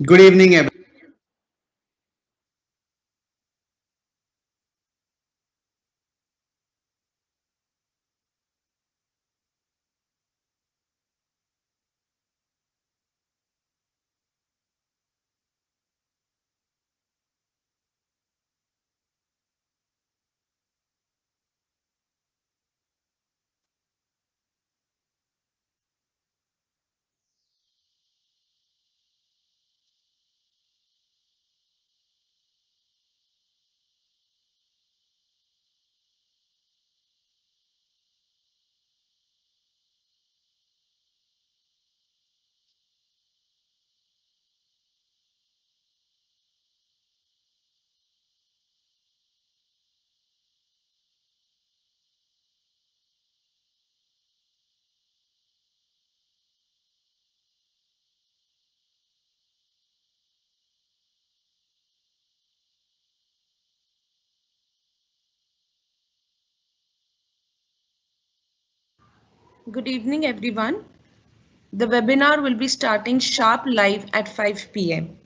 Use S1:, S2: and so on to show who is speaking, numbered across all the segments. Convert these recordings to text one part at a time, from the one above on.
S1: Good evening, everyone.
S2: Good evening, everyone. The webinar will be starting sharp live at 5 p.m.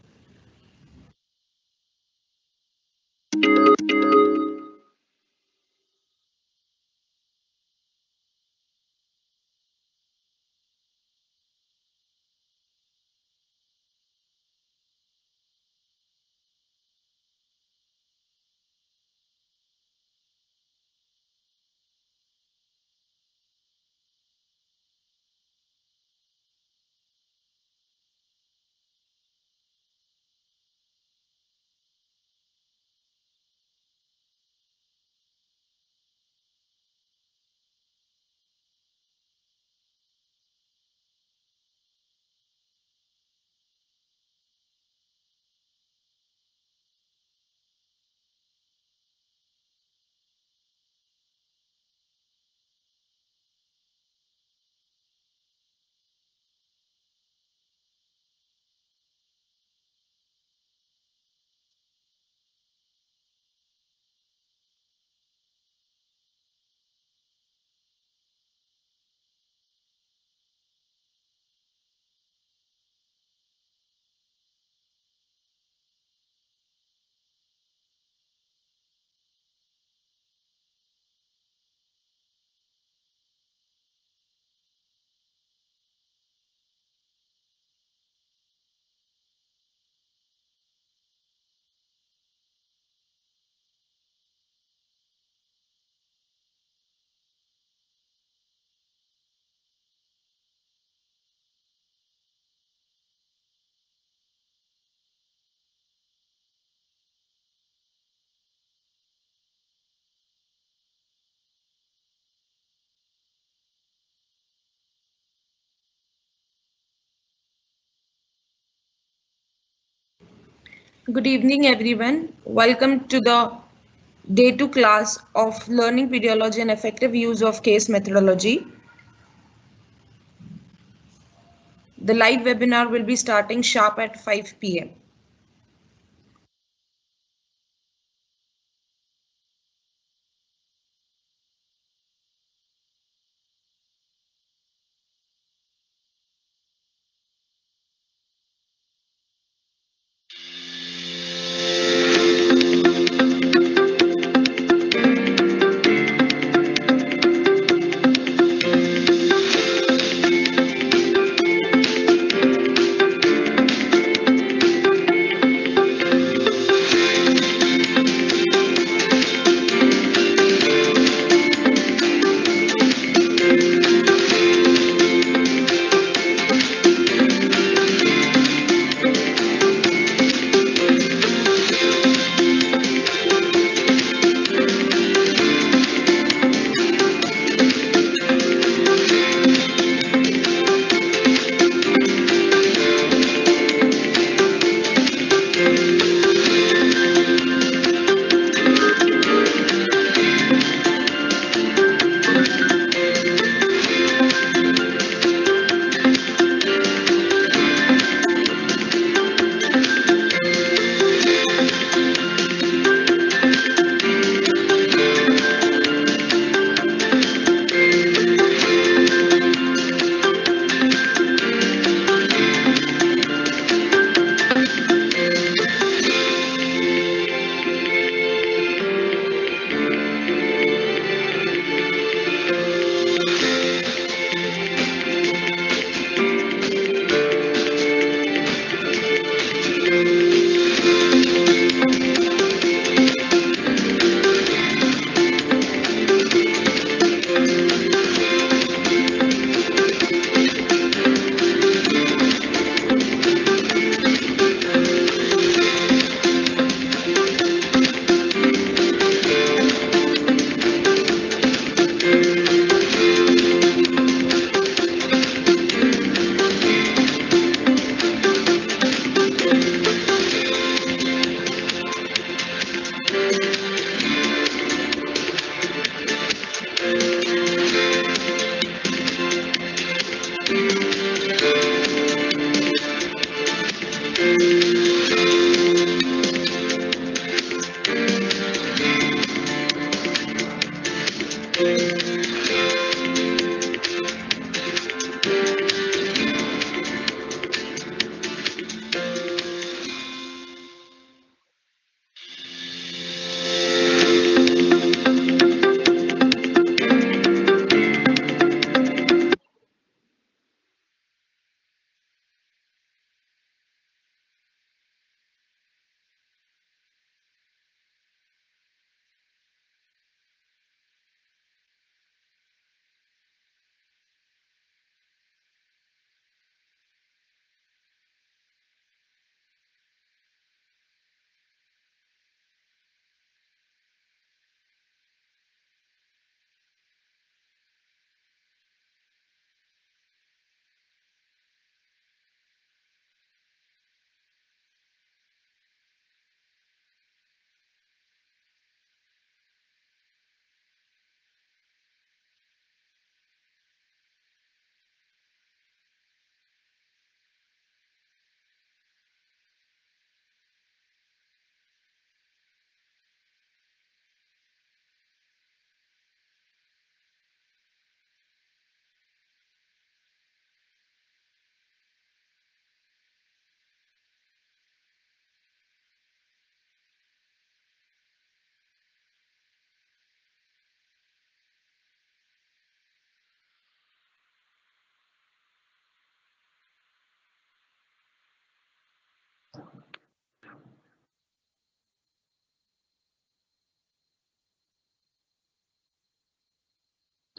S2: Good evening, everyone. Welcome to the day 2 class of Learning Pediology and Effective Use of Case Methodology. The live webinar will be starting sharp at 5 p.m.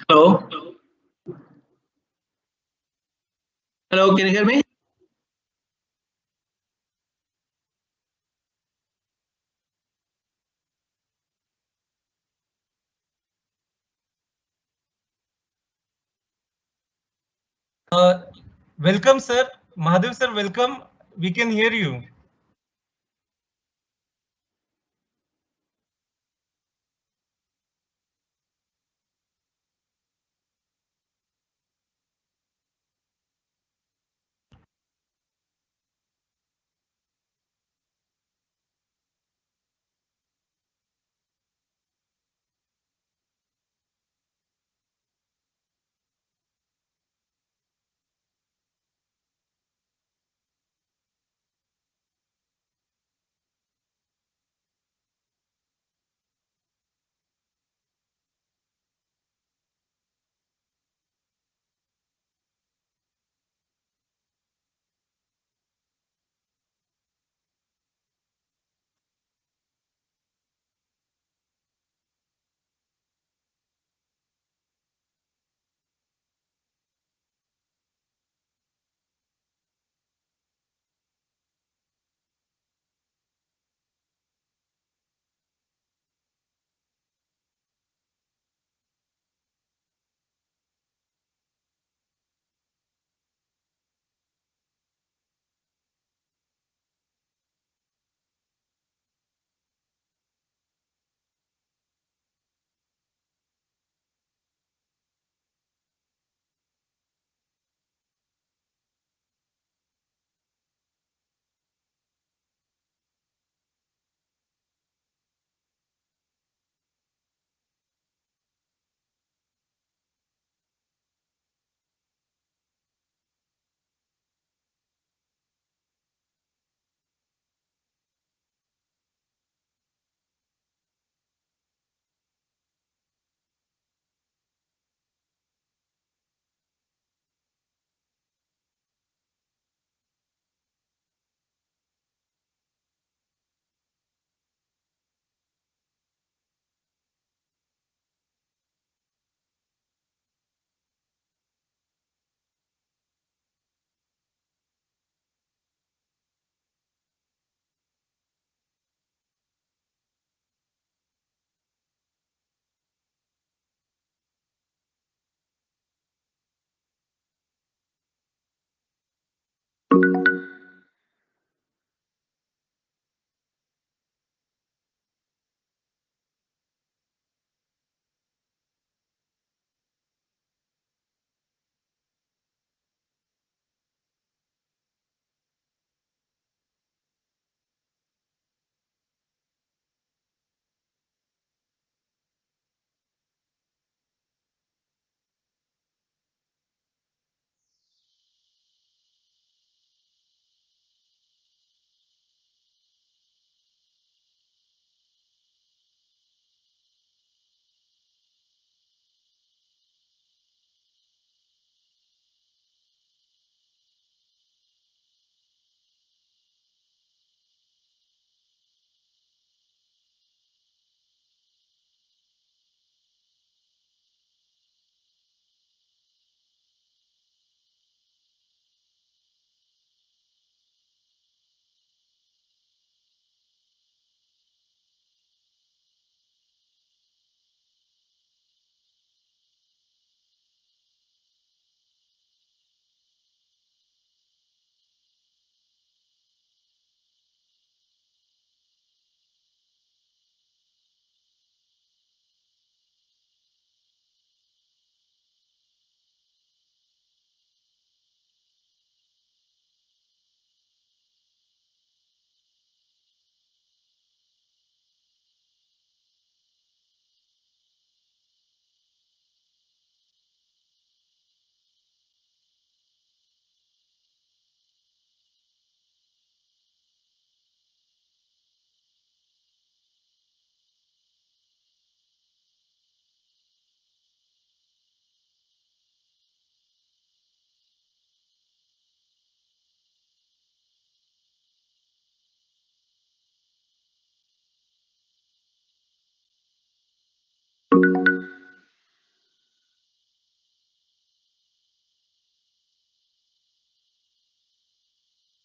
S1: Hello. Hello, can you hear me?
S3: Welcome, sir. Mahadev, sir, welcome. We can hear you.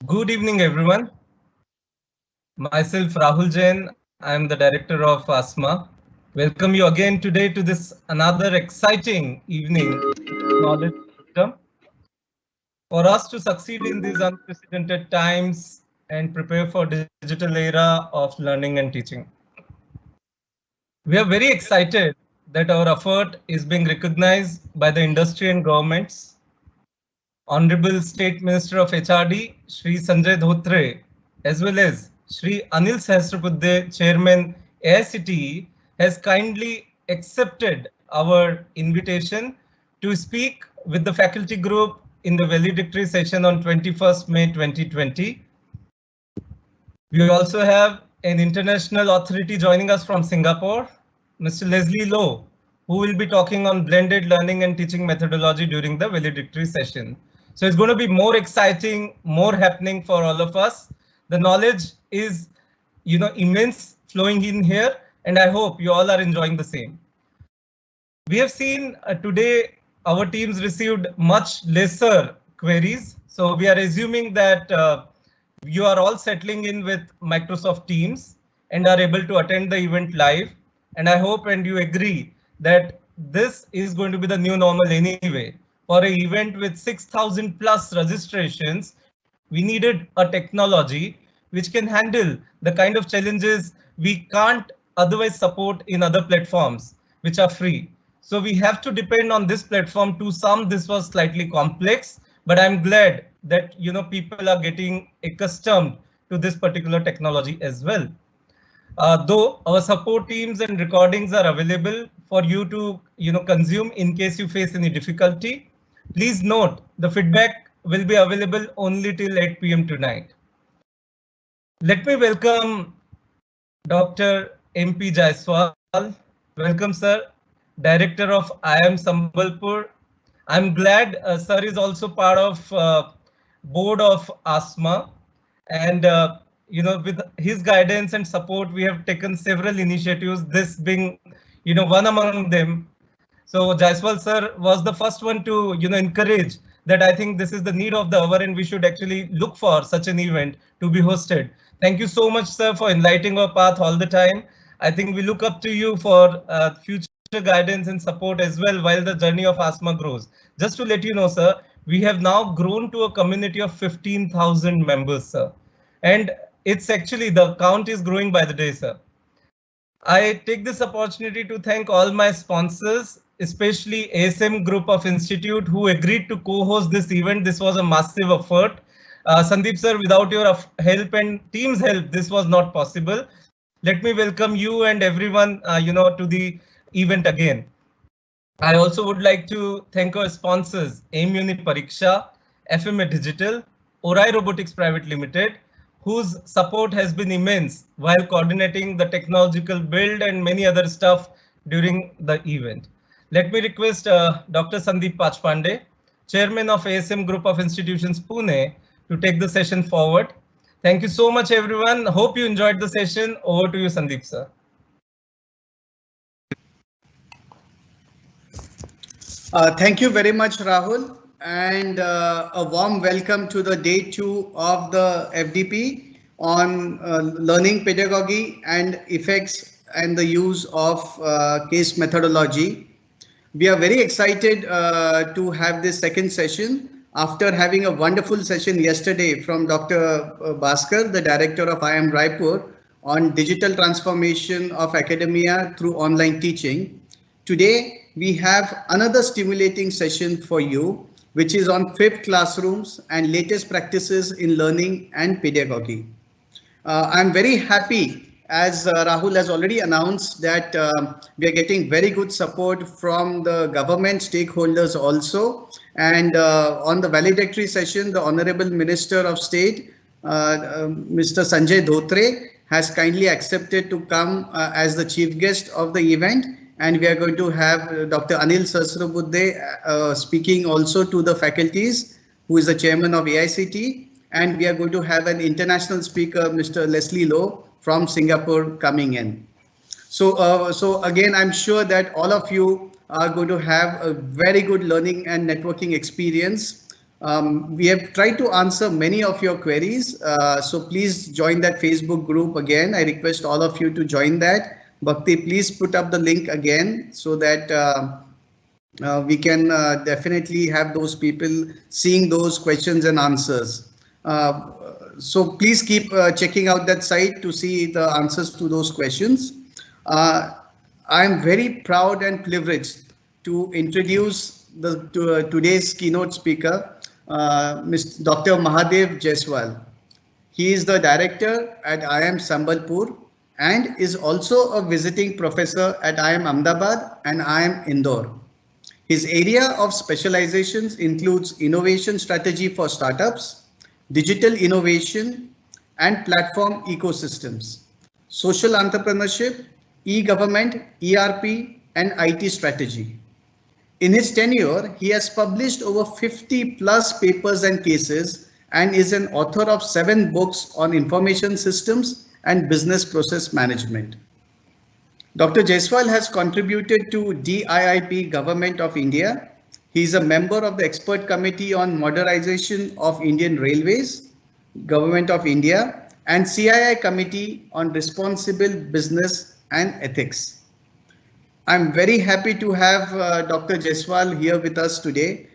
S3: Good evening, everyone. Myself, Rahul Jain. I am the director of ASMA. Welcome you again today to this another exciting evening knowledge system. For us to succeed in these unprecedented times and prepare for digital era of learning and teaching. We are very excited that our effort is being recognized by the industry and governments. Honorable State Minister of HRD, Shri Sanjay Dhotre, as well as Shri Anil Sahasrabudhe, Chairman AICTE, has kindly accepted our invitation to speak with the faculty group in the valedictory session on 21st May 2020. We also have an international authority joining us from Singapore, Mr. Leslie Loh, who will be talking on blended learning and teaching methodology during the valedictory session. So it's going to be more exciting, more happening for all of us. The knowledge is, immense flowing in here, and I hope you all are enjoying the same. We have seen today our teams received much lesser queries. So we are assuming that you are all settling in with Microsoft Teams and are able to attend the event live. And I hope and you agree that this is going to be the new normal anyway. For an event with 6,000 plus registrations, we needed a technology which can handle the kind of challenges we can't otherwise support in other platforms which are free. So we have to depend on this platform. To some, this was slightly complex, but I'm glad that people are getting accustomed to this particular technology as well. Though our support teams and recordings are available for you to consume in case you face any difficulty. Please note the feedback will be available only till 8 p.m. tonight. Let me welcome Dr. MP Jaiswal. Welcome, sir. Director of IIM Sambalpur. I'm glad sir is also part of board of ASMA, and with his guidance and support, we have taken several initiatives, this being one among them. So Jaiswal sir was the first one to encourage that I think this is the need of the hour and we should actually look for such an event to be hosted. Thank you so much, sir, for enlightening our path all the time. I think we look up to you for future guidance and support as well while the journey of ASMA grows. Just to let you know, sir, we have now grown to a community of 15,000 members, sir. And it's actually the count is growing by the day, sir. I take this opportunity to thank all my sponsors, especially ASM Group of Institute, who agreed to co-host this event. This was a massive effort. Sandeep sir, without your help and team's help, this was not possible. Let me welcome you and everyone, to the event again. I also would like to thank our sponsors, AIM Uni Pariksha, FMA Digital, Orai Robotics Private Limited, whose support has been immense while coordinating the technological build and many other stuff during the event. Let me request Dr. Sandeep Pachpande, Chairman of ASM Group of Institutions Pune, to take the session forward. Thank you so much, everyone. Hope you enjoyed the session. Over to you, Sandeep, sir.
S4: Thank you very much, Rahul, and a warm welcome to the day 2 of the FDP on learning pedagogy and effects and the use of case methodology. We are very excited to have this second session after having a wonderful session yesterday from Dr. Bhaskar, the director of IIM Raipur, on digital transformation of academia through online teaching. Today, we have another stimulating session for you, which is on fifth classrooms and latest practices in learning and pedagogy. I'm very happy, as Rahul has already announced, that we are getting very good support from the government stakeholders also. And on the valedictory session, the Honorable Minister of State, Mr. Sanjay Dhotre, has kindly accepted to come as the chief guest of the event. And we are going to have Dr. Anil Sahasrabudhe speaking also to the faculties, who is the chairman of AICTE. And we are going to have an international speaker, Mr. Leslie Loh from Singapore, coming in. So again, I'm sure that all of you are going to have a very good learning and networking experience. We have tried to answer many of your queries, so please join that Facebook group again. I request all of you to join that. Bhakti, please put up the link again so that we can definitely have those people seeing those questions and answers. So please keep checking out that site to see the answers to those questions. I am very proud and privileged to introduce today's keynote speaker, Mr. Dr. Mahadev Jaiswal. He is the director at IIM Sambalpur and is also a visiting professor at IIM Ahmedabad and IIM Indore. His area of specializations includes innovation strategy for startups, digital innovation and platform ecosystems, social entrepreneurship, e-government, ERP and IT strategy. In his tenure, he has published over 50 plus papers and cases and is an author of 7 books on information systems and business process management. Dr. Jaiswal has contributed to DIIP Government of India. He is a member of the Expert Committee on Modernization of Indian Railways, Government of India, and CII Committee on Responsible Business and Ethics. I'm very happy to have Dr. Jaiswal here with us today.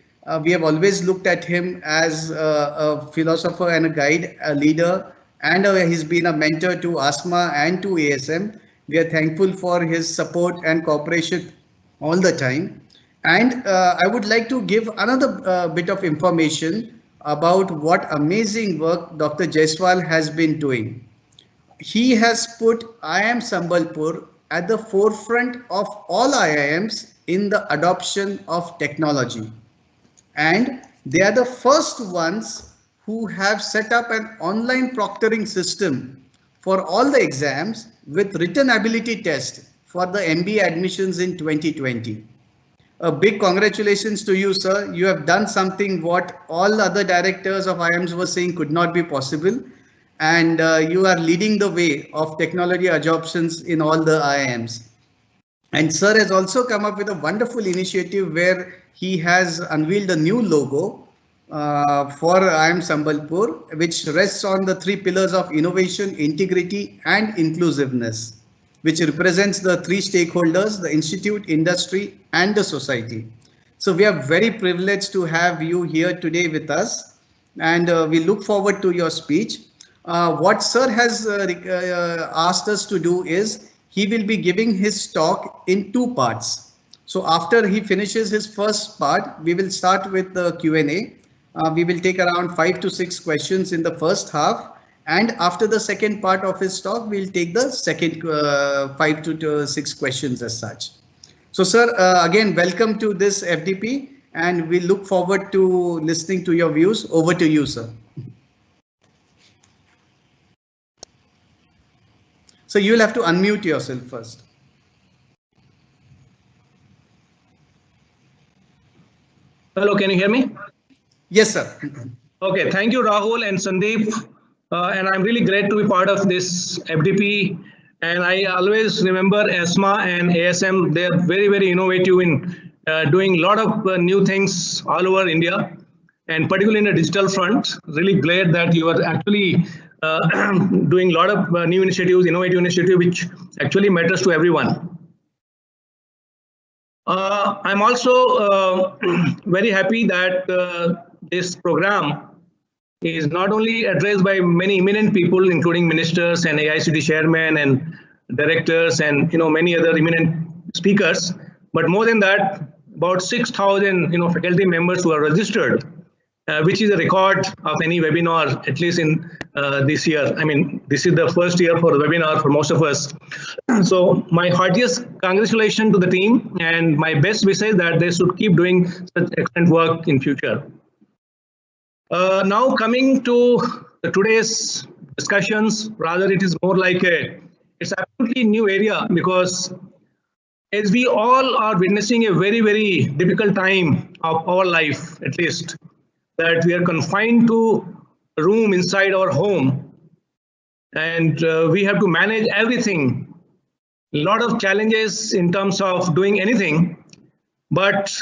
S4: We have always looked at him as a philosopher and a guide, a leader, and he's been a mentor to ASMA and to ASM. We are thankful for his support and cooperation all the time. And I would like to give another bit of information about what amazing work Dr. Jaiswal has been doing. He has put IIM Sambalpur at the forefront of all IIMs in the adoption of technology. And they are the first ones who have set up an online proctoring system for all the exams with written ability test for the MBA admissions in 2020. A big congratulations to you, sir. You have done something what all other directors of IIMs were saying could not be possible. And you are leading the way of technology adoptions in all the IIMs. And sir has also come up with a wonderful initiative where he has unveiled a new logo for IIM Sambalpur, which rests on the 3 pillars of innovation, integrity, and inclusiveness, which represents the 3 stakeholders, the institute, industry, and the society. So we are very privileged to have you here today with us, and we look forward to your speech. What sir has asked us to do is he will be giving his talk in 2 parts. So after he finishes his first part, we will start with the Q&A. We will take around 5 to 6 questions in the first half. And after the second part of his talk, we'll take the second 5 to 6 questions as such. So sir, again, welcome to this FDP, and we look forward to listening to your views. Over to you, sir. So you'll have to unmute yourself first.
S1: Hello, can you hear me?
S4: Yes, sir.
S1: Okay, thank you, Rahul and Sandeep. And I'm really glad to be part of this FDP. And I always remember ASMA and ASM, they're very, very innovative in doing a lot of new things all over India, and particularly in the digital front. Really glad that you are actually doing a lot of new initiatives, innovative initiatives, which actually matters to everyone. I'm also very happy that this program is not only addressed by many eminent people, including ministers and AICTE chairmen and directors and many other eminent speakers, but more than that, about 6,000 faculty members who are registered, which is a record of any webinar, at least in this year. I mean, this is the first year for the webinar for most of us. So my heartiest congratulations to the team, and my best wishes that they should keep doing such excellent work in future. Now coming to today's discussions, rather it is more like it's absolutely new area, because as we all are witnessing a very, very difficult time of our life, at least, that we are confined to a room inside our home, and we have to manage everything. A lot of challenges in terms of doing anything, but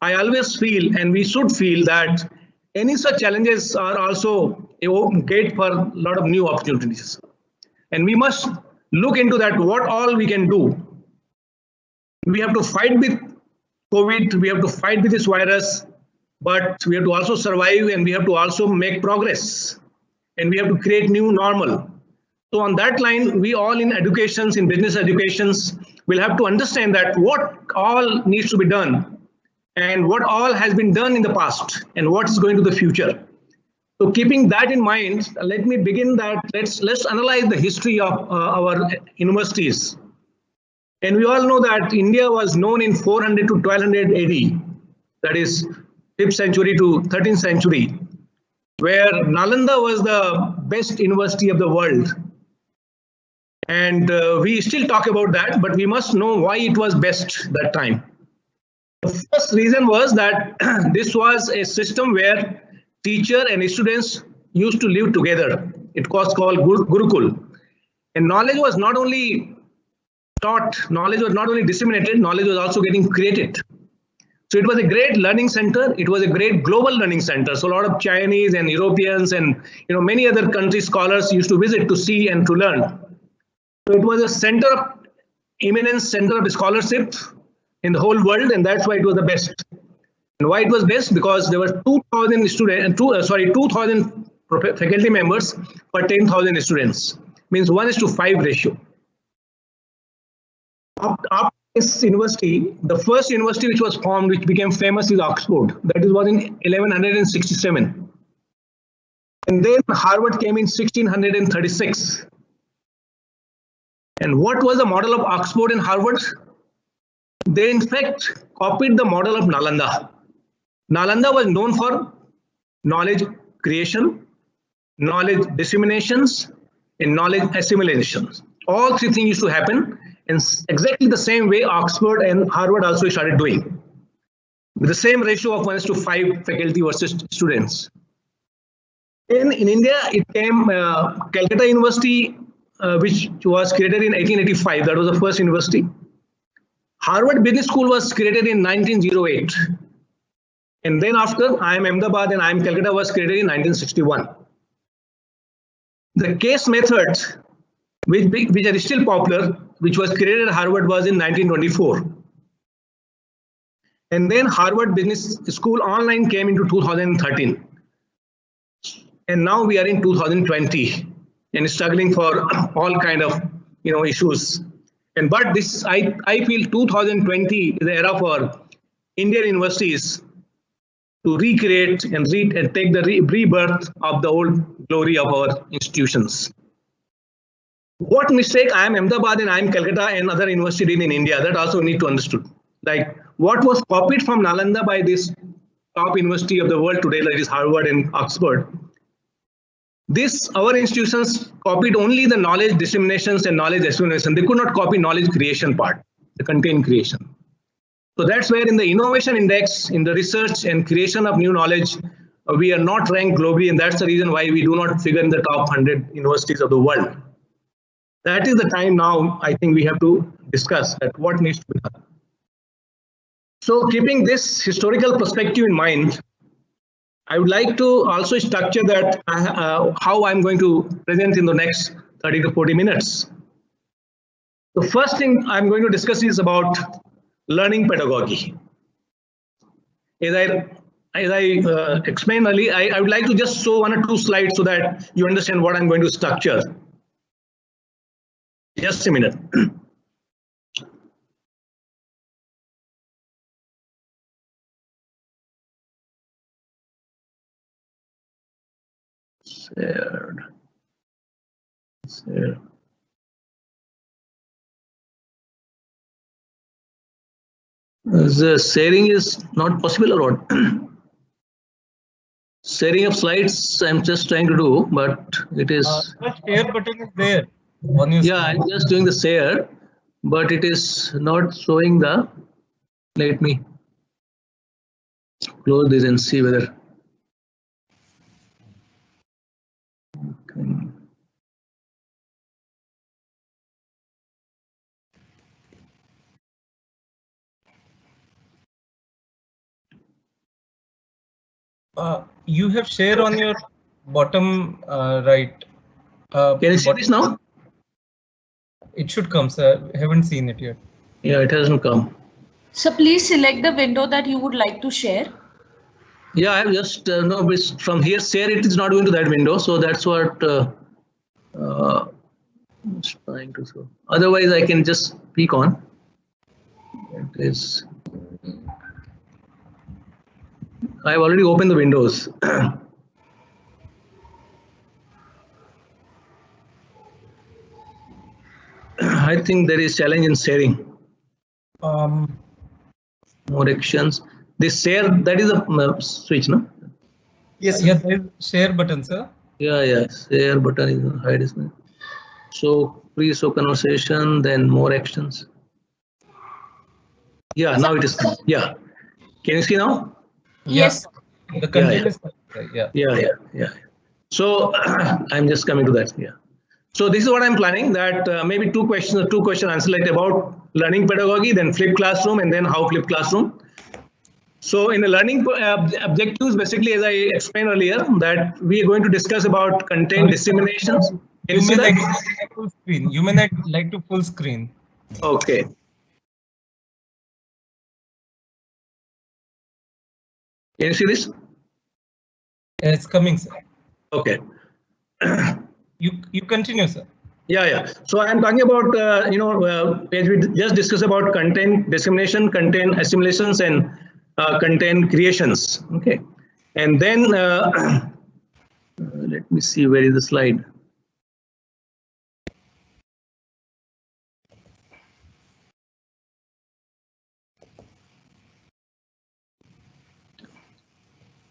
S1: I always feel, and we should feel, that any such challenges are also a gate for a lot of new opportunities. And we must look into that, what all we can do. We have to fight with COVID, we have to fight with this virus, but we have to also survive, and we have to also make progress, and we have to create new normal. So on that line, we all in educations, in business educations, will have to understand that what all needs to be done and what all has been done in the past and what is going to the future. So keeping that in mind, let me begin that. Let's analyze the history of our universities. And we all know that India was known in 400 to 1200 AD, that is 5th century to 13th century, where Nalanda was the best university of the world. And we still talk about that, but we must know why it was best that time. The first reason was that this was a system where teacher and students used to live together. It was called Gurukul. And knowledge was not only taught, knowledge was not only disseminated, knowledge was also getting created. So it was a great learning center. It was a great global learning center. So a lot of Chinese and Europeans and many other country scholars used to visit to see and to learn. So it was a center of eminence, center of scholarship in the whole world, and that's why it was the best. And why it was best? Because there were 2,000 students, 2,000 faculty members per 10,000 students. Means 1:5 ratio. After this university, the first university which was formed, which became famous, is Oxford. That was in 1167. And then Harvard came in 1636. And what was the model of Oxford and Harvard? They in fact copied the model of Nalanda. Nalanda was known for knowledge creation, knowledge disseminations, and knowledge assimilations. All three things used to happen in exactly the same way Oxford and Harvard also started doing, with the same ratio of 1:5 faculty versus students. In India, it came Calcutta University, which was created in 1885. That was the first university. Harvard Business School was created in 1908. And then after, IIM Ahmedabad and IIM Calcutta was created in 1961. The case method, which are still popular, which was created at Harvard, was in 1924. And then Harvard Business School Online came into 2013. And now we are in 2020 and struggling for all kind of issues. And but this, I feel 2020 is the era for Indian universities to recreate and take the rebirth of the old glory of our institutions. What mistake IIM Ahmedabad and IIM Calcutta and other universities did in India, that also need to understood. Like what was copied from Nalanda by this top university of the world today, that is Harvard and Oxford. Our institutions copied only the knowledge disseminations and knowledge explanation. They could not copy knowledge creation part, the content creation. So that's where in the innovation index, in the research and creation of new knowledge, we are not ranked globally, and that's the reason why we do not figure in the top 100 universities of the world. That is the time now, I think we have to discuss that what needs to be done. So keeping this historical perspective in mind, I would like to also structure that how I'm going to present in the next 30 to 40 minutes. The first thing I'm going to discuss is about learning pedagogy. As I explained earlier, I would like to just show 1 or 2 slides so that you understand what I'm going to structure. Just a minute. Shared. The sharing is not possible or what? Sharing of slides, I'm just trying to do, but it is.
S3: The share button is there on your
S1: screen. I'm just doing the share, but it is not showing the. Let me close this and see whether. Okay.
S3: You have shared on your bottom right.
S1: Can you see this now?
S3: It should come, sir. I haven't seen it yet.
S1: Yeah, it hasn't come.
S2: So please select the window that you would like to share.
S1: Yeah, I have just no. From here, share it is not going to that window, so that's what I was trying to show. Otherwise, I can just speak on. It is. I have already opened the windows. I think there is challenge in sharing. More actions. This share, that is a switch, no?
S4: Yes.
S3: Yeah, there is share button, sir.
S1: Yeah. Share button is hide is. So pre-show conversation, then more actions. Yeah, now it is. Yeah. Can you see now?
S2: Yes.
S3: The content is
S1: Yeah. So I'm just coming to that. Yeah. So this is what I'm planning, that maybe two question answer, like about learning pedagogy, then flipped classroom, and then how flipped classroom. So in the learning objectives, basically, as I explained earlier, that we are going to discuss about content disseminations.
S3: You may like full screen. You may like to full screen.
S1: Okay. Can you see this?
S3: It's coming, sir.
S1: Okay.
S3: You continue, sir.
S1: Yeah. So I'm talking about as we just discussed about content dissemination, content assimilations, and content creations. Okay, and then let me see, where is the slide?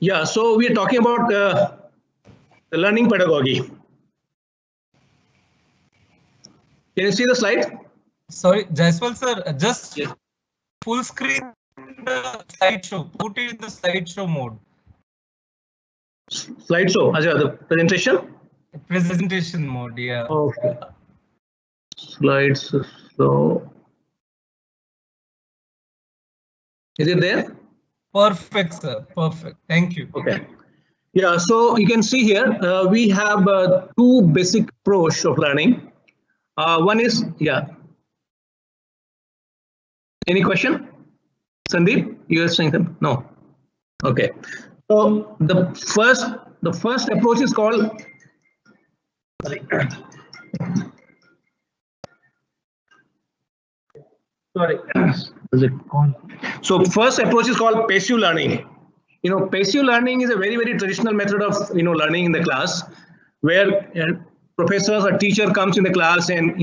S1: Yeah, so we are talking about the learning pedagogy. Can you see the slide?
S3: Sorry, Jaiswal sir, just full screen the slideshow. Put it in the slideshow mode.
S1: Slideshow, Ajay, the presentation?
S3: Presentation mode, yeah.
S1: Okay. Slides. So is it there?
S3: Perfect, sir. Perfect. Thank you.
S1: Okay. Yeah, so you can see here we have two basic approach of learning. One is, yeah. Any question? Sandeep, you are saying something? No. Okay. So the first approach is called sorry. So first approach is called passive learning. Passive learning is a very, very traditional method of learning in the class, where professors or teacher comes in the class and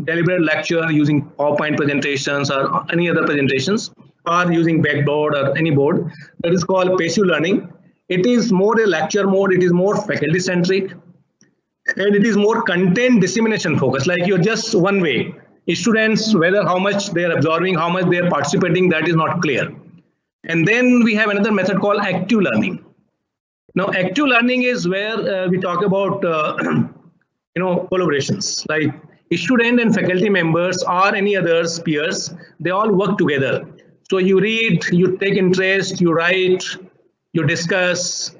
S1: deliberate lecture using PowerPoint presentations or any other presentations, or using Blackboard or any board. That is called passive learning. It is more a lecture mode. It is more faculty centric, and it is more content dissemination focused. Like you're just one way. Students, whether how much they are absorbing, how much they are participating, that is not clear. And then we have another method called active learning. Now, active learning is where we talk about collaborations, like student and faculty members or any others peers, they all work together. So you read, you take interest, you write, you discuss,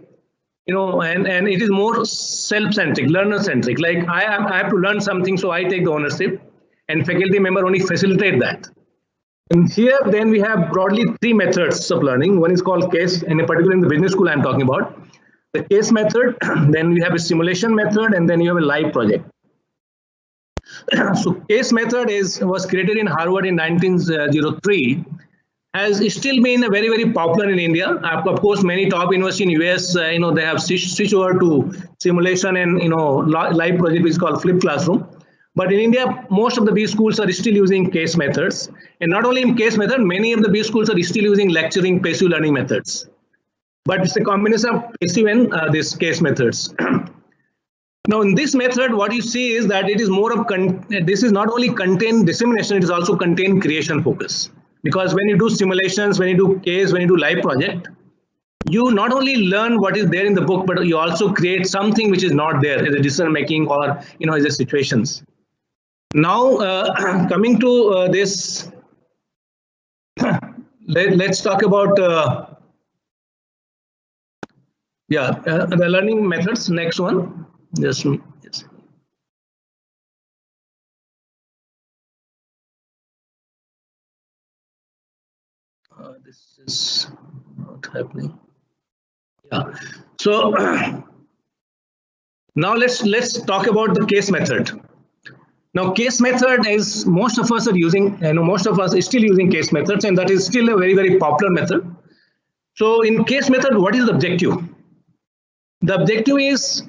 S1: and it is more self-centric, learner-centric. Like I have to learn something, so I take the ownership, and faculty member only facilitate that. And here, then we have broadly three methods of learning. One is called case, and particularly in the business school I'm talking about. The case method, then we have a simulation method, and then you have a live project. So case method was created in Harvard in 1903, has still been very, very popular in India. Of course, many top universities in US, they have switched over to simulation and live project, which is called flipped classroom. But in India, most of the B schools are still using case methods. And not only in case method, many of the B schools are still using lecturing passive learning methods. But it's a combination of passive and these case methods. Now, in this method, what you see is that it is more of, this is not only content dissemination, it is also content creation focus. Because when you do simulations, when you do case, when you do live project, you not only learn what is there in the book, but you also create something which is not there as a decision making or as a situations. Now, coming to this, let's talk about Yeah, the learning methods, next one. Yes. This is not happening. Yeah. So now let's talk about the case method. Now, case method is most of us are using. I know most of us are still using case methods, and that is still a very popular method. So, in case method, what is the objective? The objective is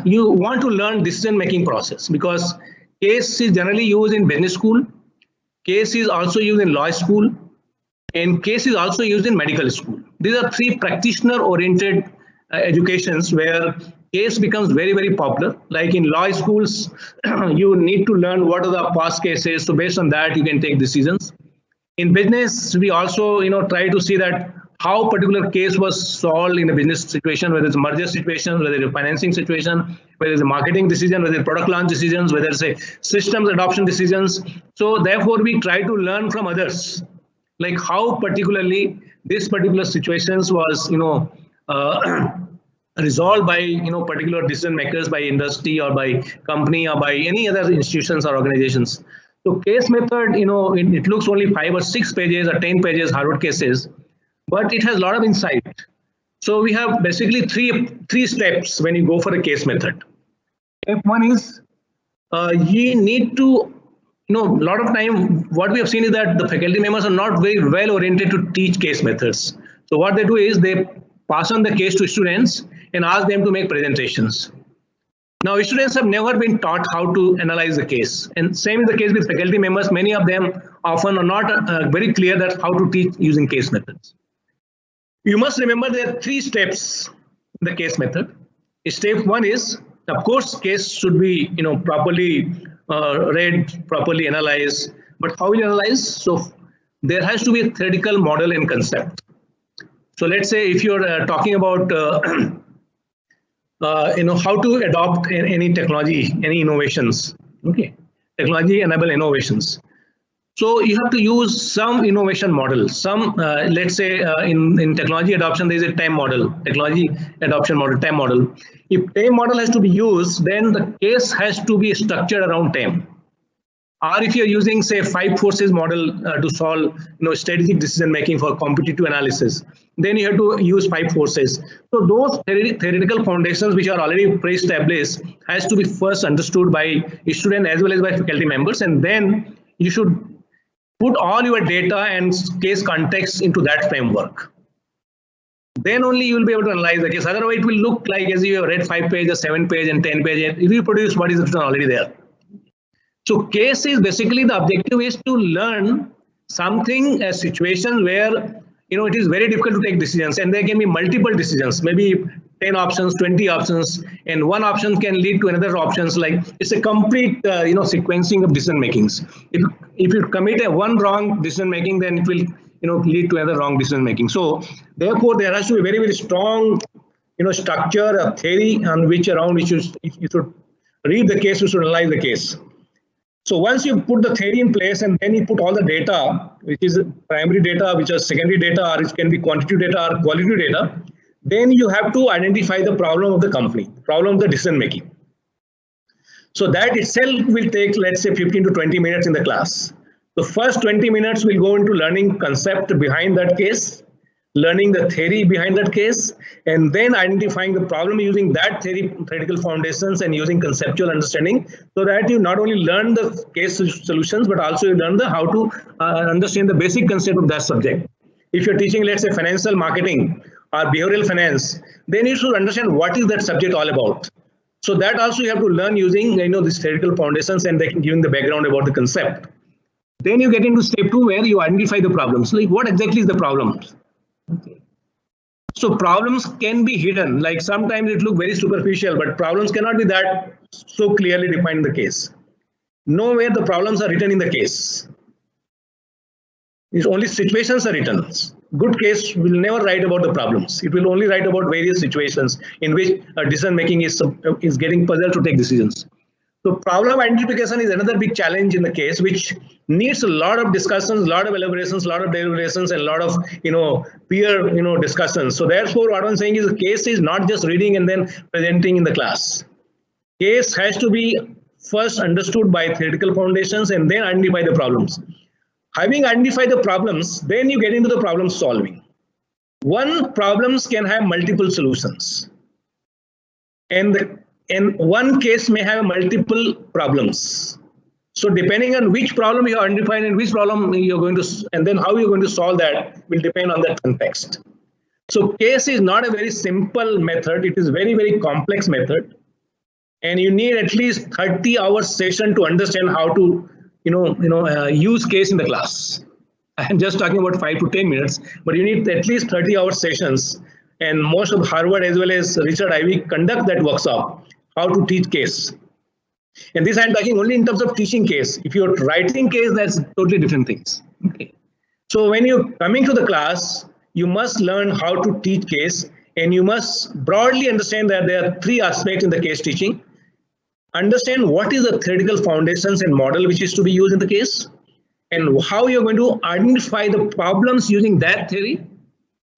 S1: you want to learn decision making process, because case is generally used in business school, case is also used in law school, and case is also used in medical school. These are three practitioner oriented educations where case becomes very popular. Like in law schools, you need to learn what are the past cases, so based on that you can take decisions. In business, we also try to see that how particular case was solved in a business situation, whether it's a merger situation, whether it's a financing situation, whether it's a marketing decision, whether it's product launch decisions, whether it's a systems adoption decisions. So therefore we try to learn from others, like how particularly this particular situations was resolved by particular decision makers, by industry or by company or by any other institutions or organizations. So case method, it looks only 5 or 6 pages or 10 pages Harvard cases, but it has a lot of insight. So we have basically three steps when you go for a case method. Step one is you need to a lot of time what we have seen is that the faculty members are not very well oriented to teach case methods. So what they do is they pass on the case to students and ask them to make presentations. Now, students have never been taught how to analyze the case, and same is the case with faculty members. Many of them often are not very clear that how to teach using case methods. You must remember there are 3 steps in the case method. Step 1 is, of course, case should be properly read, properly analyzed. But how will you analyze? So there has to be a theoretical model and concept. So let's say if you're talking about how to adopt any technology, any innovations, okay, technology enable innovations. So you have to use some innovation model. Some let's say in technology adoption there is a TAM model, technology adoption model, TAM model. If TAM model has to be used, then the case has to be structured around TAM. Or if you're using, say, 5 forces model to solve strategic decision making for competitive analysis, then you have to use 5 forces. So those theoretical foundations which are already pre-established has to be first understood by student as well as by faculty members, and then you should put all your data and case context into that framework. Then only you will be able to analyze the case. Otherwise, it will look like as you have read 5 pages, 7 pages, and 10 pages. It will produce what is written already there. So case is basically the objective is to learn something, a situation where it is very difficult to take decisions, and there can be multiple decisions, maybe 10 options, 20 options, and one option can lead to another options. Like it's a complete sequencing of decision makings. If you commit one wrong decision making, then it will lead to another wrong decision making. So therefore there has to be very strong structure, a theory on which around you should read the case, you should analyze the case. So once you put the theory in place and then you put all the data, which is primary data, which is secondary data, or it can be quantitative data or qualitative data, then you have to identify the problem of the company, problem of the decision making. So that itself will take, let's say, 15 to 20 minutes in the class. The first 20 minutes will go into learning concept behind that case, learning the theory behind that case, and then identifying the problem using that theoretical foundations and using conceptual understanding, so that you not only learn the case solutions, but also you learn how to understand the basic concept of that subject. If you're teaching, let's say, financial marketing or behavioral finance, then you should understand what is that subject all about. So that also you have to learn using these theoretical foundations and then giving the background about the concept. Then you get into step 2 where you identify the problems. Like what exactly is the problem? Okay. So problems can be hidden, like sometimes it looks very superficial, but problems cannot be that so clearly defined in the case. Nowhere the problems are written in the case. It's only situations are written. Good case will never write about the problems. It will only write about various situations in which a decision making is getting puzzled to take decisions. So problem identification is another big challenge in the case, which needs a lot of discussions, a lot of elaborations, a lot of deliberations, and a lot of peer discussions. So therefore, what I'm saying is the case is not just reading and then presenting in the class. Case has to be first understood by theoretical foundations and then identify the problems. Having identified the problems, then you get into the problem solving. One problems can have multiple solutions, and one case may have multiple problems. So depending on which problem you identify and which problem you're going to, and then how you're going to solve that will depend on that context. So case is not a very simple method. It is very, very complex method. And you need at least 30-hour session to understand how to, use case in the class. I'm just talking about 5 to 10 minutes, but you need at least 30-hour sessions. And most of Harvard as well as Richard Ivey conduct that workshop, how to teach case. And this I'm talking only in terms of teaching case. If you're writing case, that's totally different things. Okay. So when you're coming to the class, you must learn how to teach case, and you must broadly understand that there are 3 aspects in the case teaching. Understand what is the theoretical foundations and model which is to be used in the case, and how you're going to identify the problems using that theory.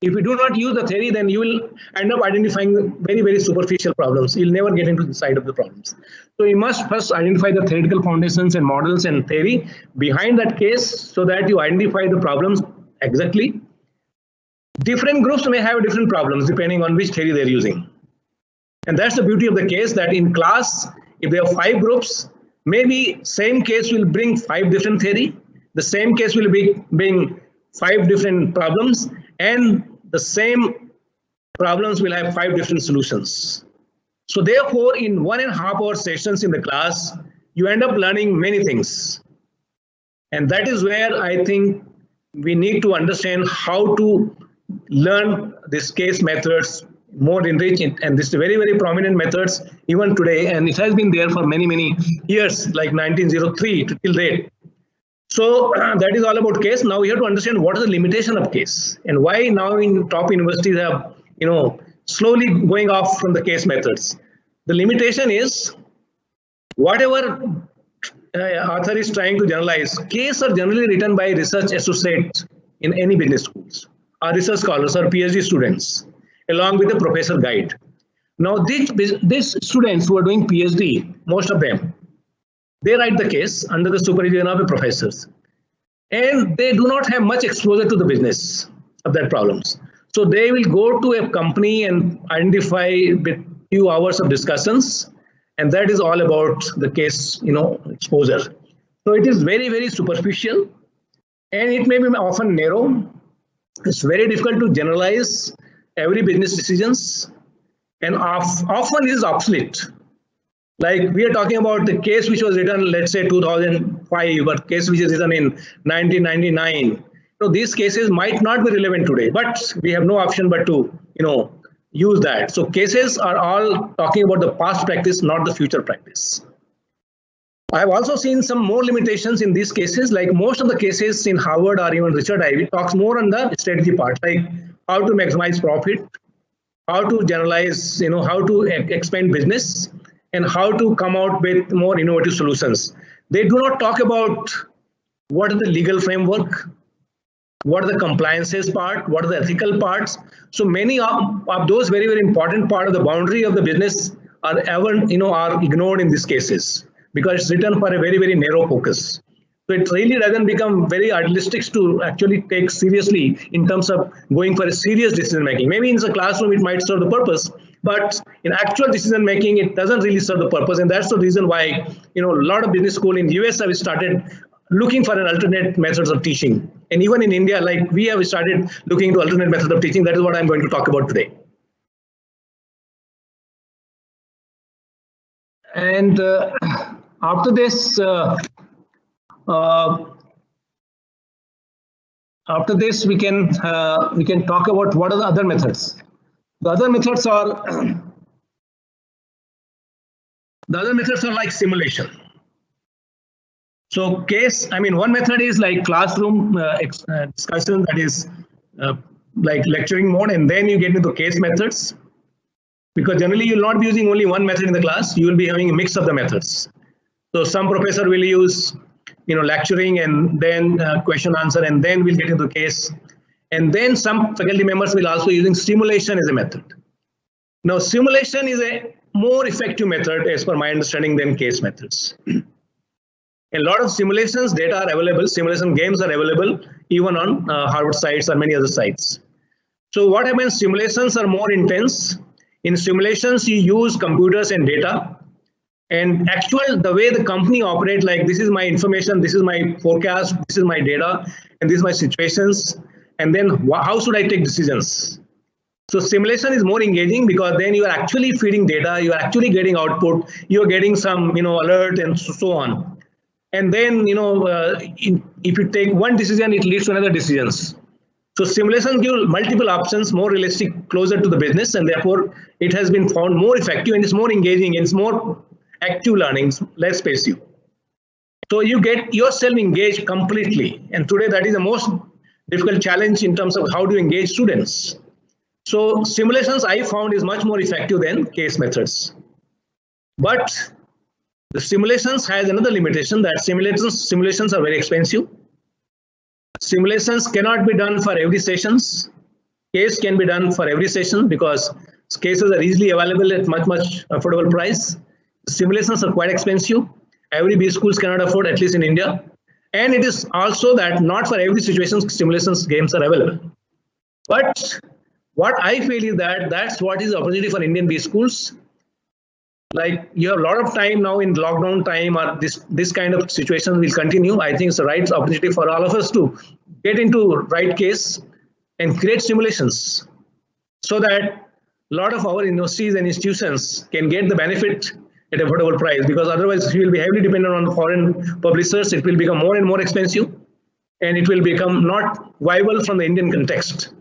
S1: If you do not use the theory, then you will end up identifying very, very superficial problems. You'll never get into the side of the problems. So you must first identify the theoretical foundations and models and theory behind that case so that you identify the problems exactly. Different groups may have different problems depending on which theory they're using. And that's the beauty of the case, that in class, if there are 5 groups, maybe same case will bring 5 different theory. The same case will bring 5 different problems, and the same problems will have 5 different solutions. So therefore, in 1.5 hour sessions in the class, you end up learning many things. And that is where I think we need to understand how to learn this case methods more enriched, and this is very, very prominent methods even today, and it has been there for many, many years, like 1903 till date. So that is all about case. Now we have to understand what is the limitation of case and why now in top universities have, slowly going off from the case methods. The limitation is whatever author is trying to generalize, case are generally written by research associates in any business schools, or research scholars or PhD students, along with the professor guide. Now these students who are doing PhD, most of them, they write the case under the supervision of the professors, and they do not have much exposure to the business of that problems. So they will go to a company and identify with few hours of discussions, and that is all about the case, exposure. So it is very, very superficial, and it may be often narrow. It's very difficult to generalize every business decisions, and often it is obsolete. Like we are talking about the case which was written, let's say 2005, or case which is written in 1999. So these cases might not be relevant today, but we have no option but to, use that. So cases are all talking about the past practice, not the future practice. I have also seen some more limitations in these cases, like most of the cases in Harvard or even Richard Ivey talks more on the strategy part, like how to maximize profit, how to generalize, how to expand business, and how to come out with more innovative solutions. They do not talk about what is the legal framework, what are the compliances part, what are the ethical parts. So many of those very, very important part of the boundary of the business are ignored in these cases because it's written for a very, very narrow focus. So it really doesn't become very idealistic to actually take seriously in terms of going for a serious decision making. Maybe in the classroom it might serve the purpose, but in actual decision making it doesn't really serve the purpose, and that's the reason why a lot of business school in the US have started looking for an alternate methods of teaching, and even in India, like we have started looking into alternate methods of teaching. That is what I'm going to talk about today. And after this, we can talk about what are the other methods. The other methods are like simulation. So one method is like classroom discussion, that is like lecturing mode, and then you get into case methods, because generally you'll not be using only one method in the class, you will be having a mix of the methods. So some professor will use, lecturing and then question answer, and then we'll get into the case. And then some faculty members will also using simulation as a method. Now, simulation is a more effective method as per my understanding than case methods. A lot of simulations data are available, simulation games are available even on Harvard sites or many other sites. So what happens, simulations are more intense. In simulations, you use computers and data. And the way the company operates, like this is my information, this is my forecast, this is my data, and this is my situations. And then how should I take decisions? So simulation is more engaging because then you are actually feeding data, you are actually getting output, you are getting some, alert and so on. And then, if you take one decision, it leads to another decisions. So simulation gives multiple options, more realistic, closer to the business, and therefore it has been found more effective and it's more engaging and it's more active learning, less passive. So you get yourself engaged completely. And today that is the most difficult challenge in terms of how to engage students. So simulations I found is much more effective than case methods. But the simulations has another limitation that simulations are very expensive. Simulations cannot be done for every sessions. Case can be done for every session because cases are easily available at much affordable price. Simulations are quite expensive. Every B schools cannot afford, at least in India. And it is also that not for every situation simulations games are available. But what I feel is that that's what is the opportunity for Indian B schools. Like you have a lot of time now in lockdown time, or this kind of situation will continue. I think it's the right opportunity for all of us to get into right case and create simulations so that a lot of our universities and institutions can get the benefit at affordable price, because otherwise we will be heavily dependent on foreign publishers. It will become more and more expensive and it will become not viable from the Indian context.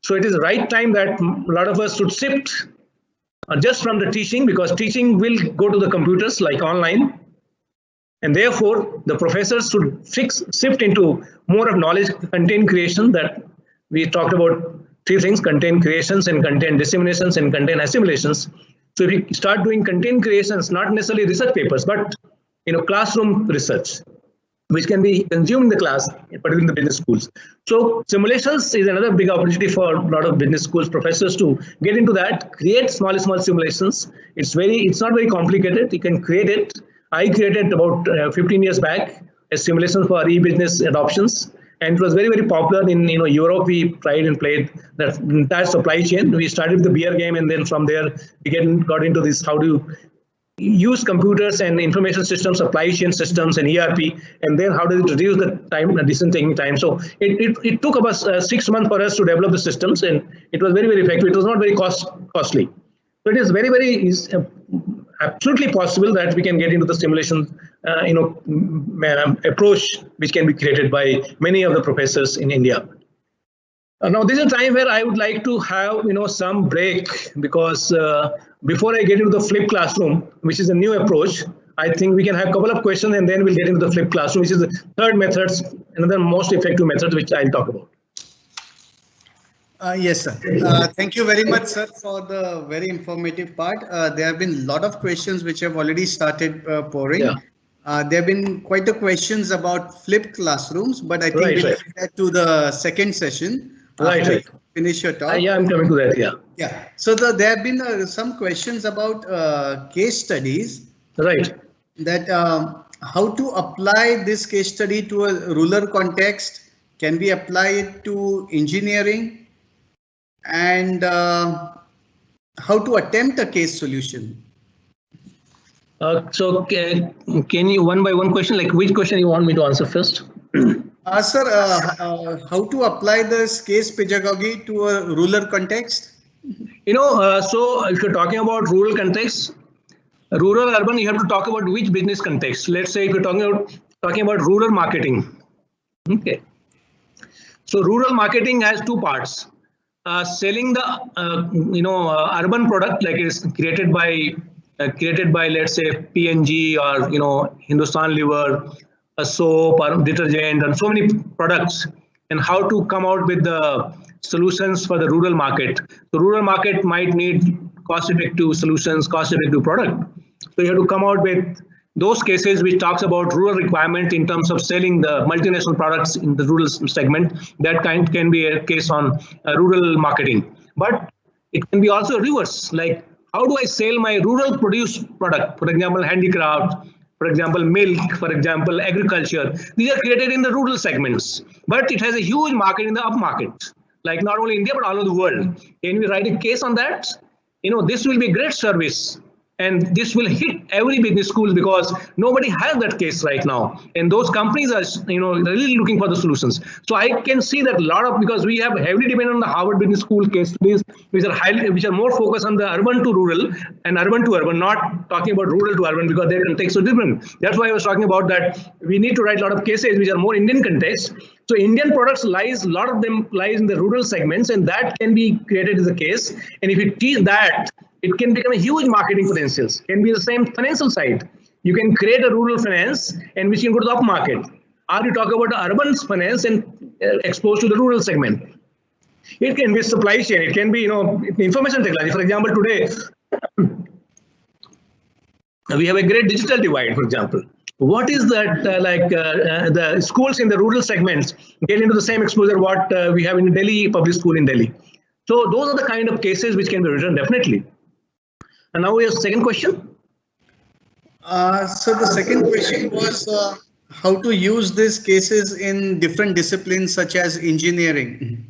S1: So it is the right time that a lot of us should shift just from the teaching, because teaching will go to the computers like online, and therefore the professors should shift into more of knowledge content creation. That we talked about three things: content creations and content disseminations and content assimilations. So if we start doing content creations, not necessarily research papers, but classroom research, which can be consumed in the class, particularly in the business schools. So simulations is another big opportunity for a lot of business schools professors to get into that, create small simulations. It's not very complicated. You can create it. I created about 15 years back a simulation for e-business adoptions, and it was very popular in Europe. We tried and played that entire supply chain. We started with the beer game, and then from there we got into this how to use computers and information systems, supply chain systems, and ERP, and then how does it reduce the time, decision taking time. So it took about 6 months for us to develop the systems, and it was very effective. It was not very costly. So it is very absolutely possible that we can get into the simulation approach, which can be created by many of the professors in India. Now this is a time where I would like to have some break, because before I get into the flipped classroom, which is a new approach, I think we can have a couple of questions and then we'll get into the flipped classroom, which is the third method, another most effective method, which I'll talk about.
S4: Yes, sir. Thank you very much, sir, for the very informative part. There have been a lot of questions which have already started pouring. Yeah. There have been quite a questions about flipped classrooms, but I think we'll get to the second session.
S1: Right.
S4: Finish your talk.
S1: Yeah, I'm coming to that.
S4: Yeah. So there have been some questions about case studies.
S1: Right.
S4: That how to apply this case study to a rural context? Can we apply it to engineering? And how to attempt a case solution?
S1: So can you one by one question, like which question you want me to answer first?
S4: Sir, how to apply this case pedagogy to a rural context?
S1: So if you're talking about rural context, rural, urban, you have to talk about which business context. Let's say if you're talking about rural marketing. Okay. So rural marketing has two parts. Selling the urban product, like it's created by let's say P&G or Hindustan Lever, a soap or detergent, and so many products, and how to come out with the solutions for the rural market. The rural market might need cost-effective solutions, cost-effective product. So you have to come out with those cases which talks about rural requirement in terms of selling the multinational products in the rural segment, that kind can be a case on rural marketing. But it can be also reverse, like how do I sell my rural produce product, for example, handicraft, for example, milk, for example, agriculture. These are created in the rural segments, but it has a huge market in the upmarket, like not only India, but all over the world. Can we write a case on that? This will be a great service. And this will hit every business school because nobody has that case right now. And those companies are, really looking for the solutions. So I can see that a lot of, because we have heavily dependent on the Harvard Business School case studies, which are more focused on the urban to rural and urban to urban, not talking about rural to urban because their context is so different. That's why I was talking about that we need to write a lot of cases which are more Indian context. So Indian products a lot of them lies in the rural segments, and that can be created as a case. And if you teach that, it can become a huge marketing potentials. Can be the same financial side. You can create a rural finance and which can go to the upmarket. Or you talk about the urban finance and exposed to the rural segment. It can be supply chain. It can be, information technology. For example, today we have a great digital divide. For example, what is that the schools in the rural segments get into the same exposure what we have in Delhi public school in Delhi. So those are the kind of cases which can be written definitely. And now we have second question.
S4: So the second question was how to use these cases in different disciplines such as engineering.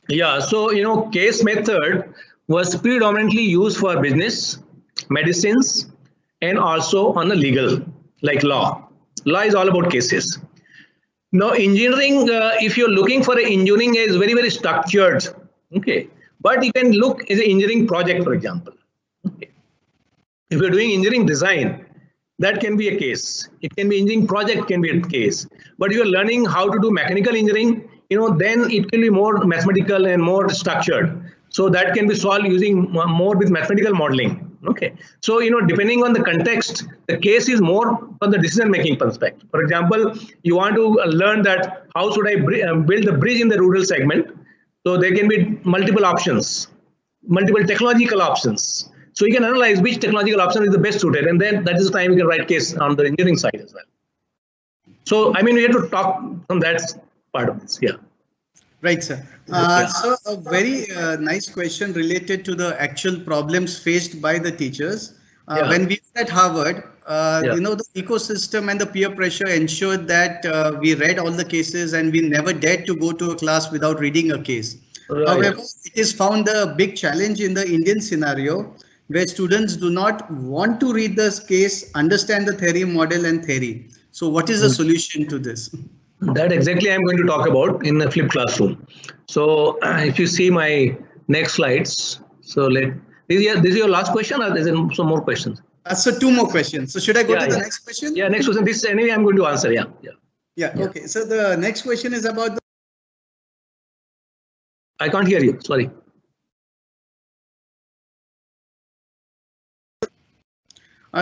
S1: Yeah, so case method was predominantly used for business, medicines, and also on the legal, like law. Law is all about cases. Now engineering, if you're looking for engineering, is very, very structured. Okay, but you can look as an engineering project, for example. Okay. If you're doing engineering design, that can be a case. It can be engineering project can be a case. But if you're learning how to do mechanical engineering, then it can be more mathematical and more structured. So that can be solved using more with mathematical modeling. Okay. So, depending on the context, the case is more from the decision-making perspective. For example, you want to learn that how should I build the bridge in the rural segment? So there can be multiple options, multiple technological options. So you can analyze which technological option is the best suited, and then that is the time you can write case on the engineering side as well. So, we have to talk on that part of this. Yeah.
S4: Right, sir. So a very nice question related to the actual problems faced by the teachers. When we were at Harvard, the ecosystem and the peer pressure ensured that we read all the cases and we never dared to go to a class without reading a case. Right. However, it is found a big challenge in the Indian scenario where students do not want to read this case, understand the theory, model and theory. So what is the solution to this?
S1: That exactly I'm going to talk about in the flipped classroom. So if you see my next slides, so this is your last question, or there's some more questions?
S4: So two more questions. So should I go to the next question?
S1: Yeah, next question. This anyway I'm going to answer. Yeah.
S4: Okay. So the next question is about the.
S1: I can't hear you. Sorry.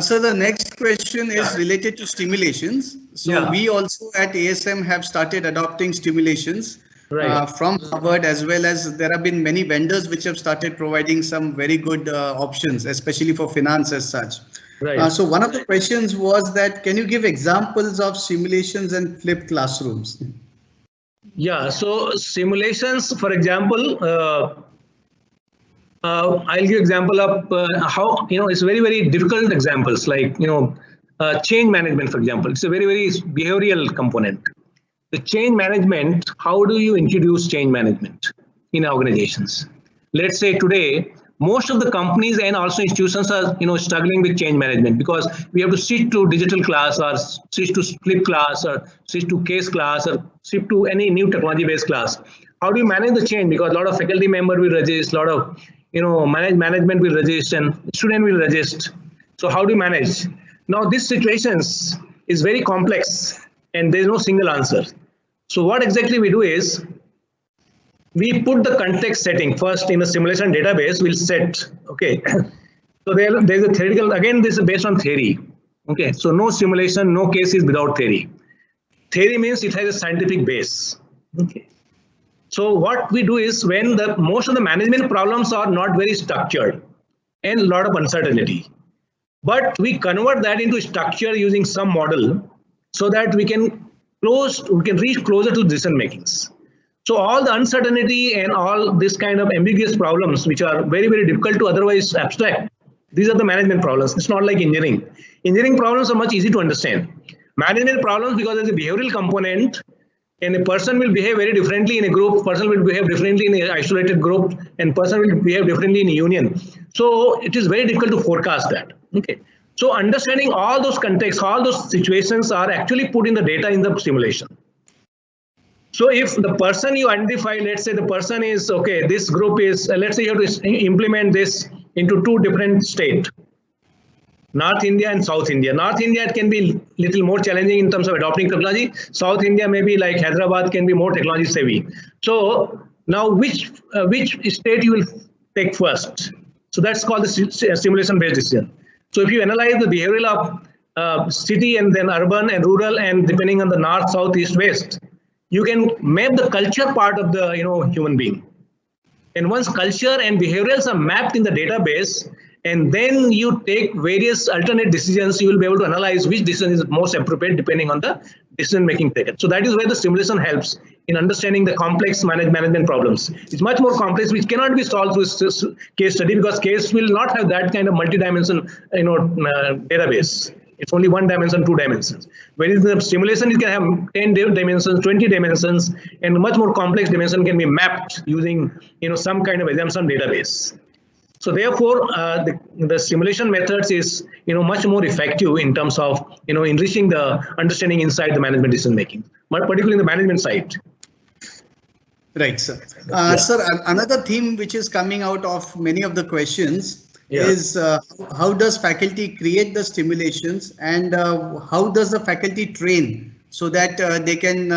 S4: So the next question is related to stimulations. So we also at ASM have started adopting stimulations from Harvard, as well as there have been many vendors which have started providing some very good options, especially for finance as such. Right. So one of the questions was that, can you give examples of simulations and flipped classrooms?
S1: Yeah, so simulations, for example, I'll give example of how, it's very, very difficult examples like, change management, for example. It's a very, very behavioral component. The change management, how do you introduce change management in organizations? Let's say today, most of the companies and also institutions are, struggling with change management because we have to switch to digital class or switch to flip class or switch to case class or shift to any new technology-based class. How do you manage the change? Because a lot of faculty member will resist, a lot of management will resist and student will resist. So how do you manage? Now this situations is very complex and there is no single answer. So what exactly we do is we put the context setting first in the simulation database. We'll set, okay. So there's a theoretical, again, this is based on theory. Okay, so no simulation, no case is without theory. Theory means it has a scientific base. Okay. So what we do is when most of the management problems are not very structured and a lot of uncertainty, but we convert that into structure using some model so that we can reach closer to decision makings. So all the uncertainty and all this kind of ambiguous problems, which are very, very difficult to otherwise abstract, these are the management problems. It's not like engineering. Engineering problems are much easy to understand. Management problems, because there's a behavioral component, and a person will behave very differently in a group, person will behave differently in an isolated group, and person will behave differently in a union. So it is very difficult to forecast that. Okay. So understanding all those contexts, all those situations are actually put in the data in the simulation. So if the person you identify, let's say the person is, okay, this group is, let's say you have to implement this into two different states, North India and South India. North India, it can be little more challenging in terms of adopting technology. South India, maybe like Hyderabad, can be more technology savvy. So now which state you will take first? So that's called the simulation based decision. So if you analyze the behavioral of city and then urban and rural, and depending on the north, south, east, west, you can map the culture part of the human being. And once culture and behaviorals are mapped in the database, and then you take various alternate decisions, you will be able to analyze which decision is most appropriate depending on the decision making taken. So that is where the simulation helps in understanding the complex management problems. It's much more complex, which cannot be solved through case study, because case will not have that kind of multi-dimension database. It's only one dimension, two dimensions. Whereas the simulation, you can have 10 dimensions, 20 dimensions, and much more complex dimension can be mapped using some kind of assumption database. So therefore, the simulation methods is much more effective in terms of enriching the understanding inside the management decision making, but particularly in the management side.
S4: Right, sir. Sir, another theme which is coming out of many of the questions is how does faculty create the stimulations, and how does the faculty train so that they can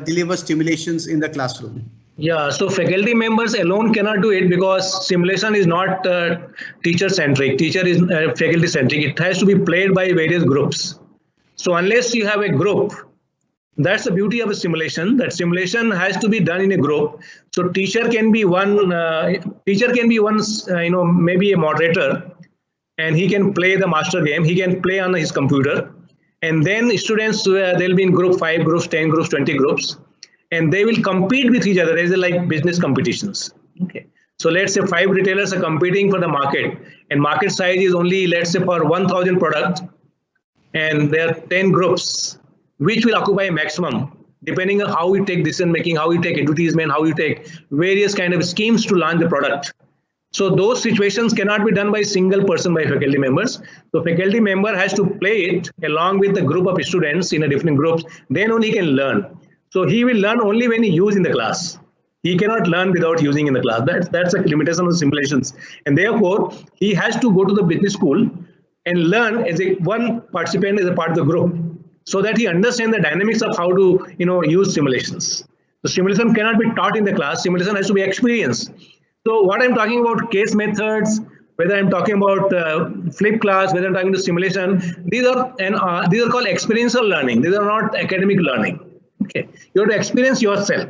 S4: deliver stimulations in the classroom?
S1: Yeah, so faculty members alone cannot do it, because simulation is not teacher centric. Teacher is faculty centric. It has to be played by various groups. So unless you have a group, that's the beauty of a simulation. That simulation has to be done in a group. So teacher can be one. Maybe a moderator, and he can play the master game. He can play on his computer, and then students they'll be in group 5 groups, 10 groups, 20 groups. And they will compete with each other. There's like business competitions. Okay. So let's say 5 retailers are competing for the market, and market size is only, let's say, for 1,000 products, and there are 10 groups, which will occupy maximum, depending on how we take decision making, how we take advertisement, how we take various kind of schemes to launch the product. So those situations cannot be done by single person, by faculty members. So faculty member has to play it along with the group of students in a different groups. Then only he can learn. So he will learn only when he uses in the class. He cannot learn without using in the class. That's a limitation of simulations. And therefore, he has to go to the business school and learn as one participant as a part of the group, so that he understands the dynamics of how to use simulations. The simulation cannot be taught in the class. Simulation has to be experienced. So what I'm talking about, case methods, whether I'm talking about flip class, whether I'm talking about simulation, these are called experiential learning. These are not academic learning. Okay, you have to experience yourself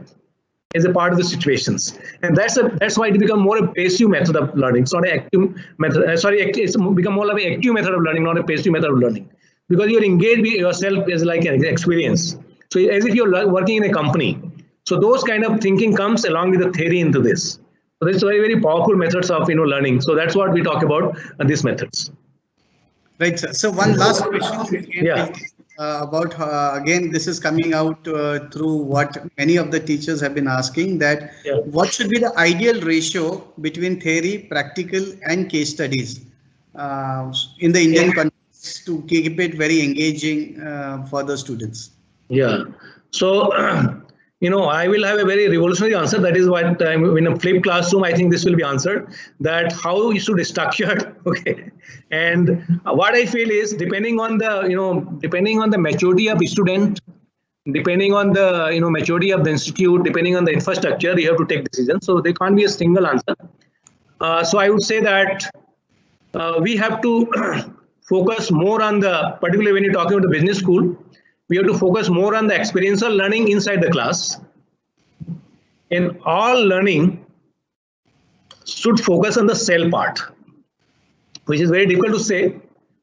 S1: as a part of the situations, and that's why it becomes more a passive method of learning. It's not an active method. It's become more of an active method of learning, not a passive method of learning, because you're engaged with yourself as like an experience. So as if you're working in a company. So those kind of thinking comes along with the theory into this. So it's very, very powerful methods of learning. So that's what we talk about these methods.
S4: Right, sir. So one last question. About again, this is coming out through what many of the teachers have been asking, that what should be the ideal ratio between theory, practical, and case studies in the Indian context to keep it very engaging for the students? Yeah.
S1: So I will have a very revolutionary answer. That is what in a flipped classroom, I think this will be answered, that how you should structure. Okay. And what I feel is depending on the maturity of the student, depending on the maturity of the institute, depending on the infrastructure, you have to take decisions. So there can't be a single answer. So I would say that we have to focus more on particularly when you're talking about the business school, we have to focus more on the experiential learning inside the class. And all learning should focus on the cell part, which is very difficult to say,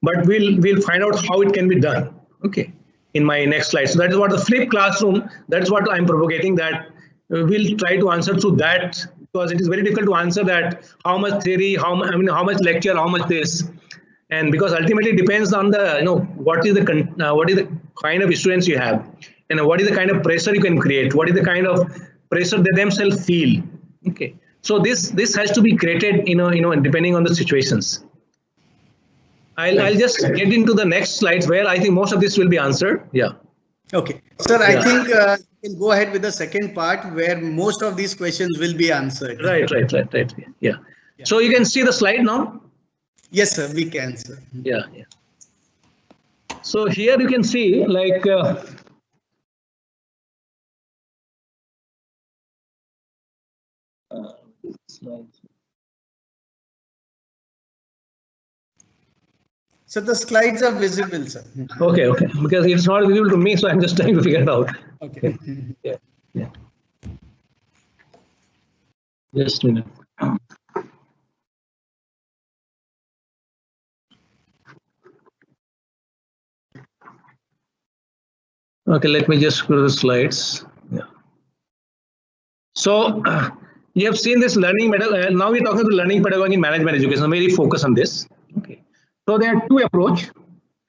S1: but we'll find out how it can be done. Okay, in my next slide. So that is what the flipped classroom. That's what I'm propagating. That we'll try to answer through that, because it is very difficult to answer that how much theory, how much lecture, how much this, and because ultimately it depends on the what is the kind of students you have, and what is the kind of pressure you can create, what is the kind of pressure they themselves feel. Okay, so this has to be created depending on the situations. I'll just get into the next slides where I think most of this will be answered. Yeah.
S4: Okay, sir, I think you can go ahead with the second part where most of these questions will be answered.
S1: Right. Yeah. So you can see the slide now?
S4: Yes, sir, we can, sir.
S1: Yeah. So here you can see like
S4: So the slides are visible, sir.
S1: Okay, because it's not visible to me, so I'm just trying to figure it out.
S4: Okay.
S1: Yeah. Just a minute. Okay, let me just go to the slides. Yeah. So you have seen this learning pedagogy. Now we're talking about learning pedagogy in management education. I'm very focused on this. Okay. So there are two approaches.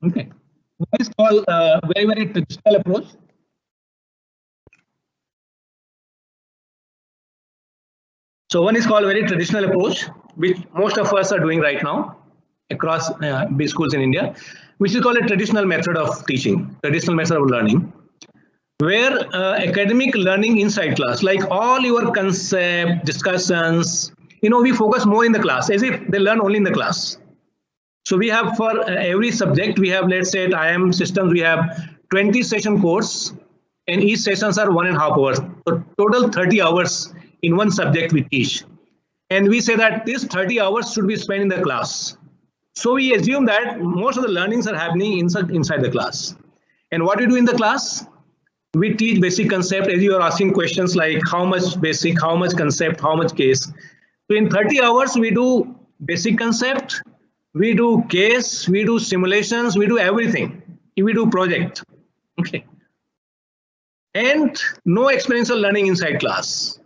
S1: Okay. One is called very traditional approach. So one is called very traditional approach, which most of us are doing right now across big schools in India, which is called a traditional method of teaching, traditional method of learning, where academic learning inside class, like all your concept discussions, we focus more in the class, as if they learn only in the class. So we have for every subject, we have, let's say at IIM systems, we have 20 session course, and each sessions are 1.5 hours. So total 30 hours in one subject we teach. And we say that this 30 hours should be spent in the class. So we assume that most of the learnings are happening inside the class. And what we do in the class? We teach basic concept, as you are asking questions like how much basic, how much concept, how much case. So in 30 hours, we do basic concept, we do case, we do simulations, we do everything. We do project. Okay. And no experiential learning inside class.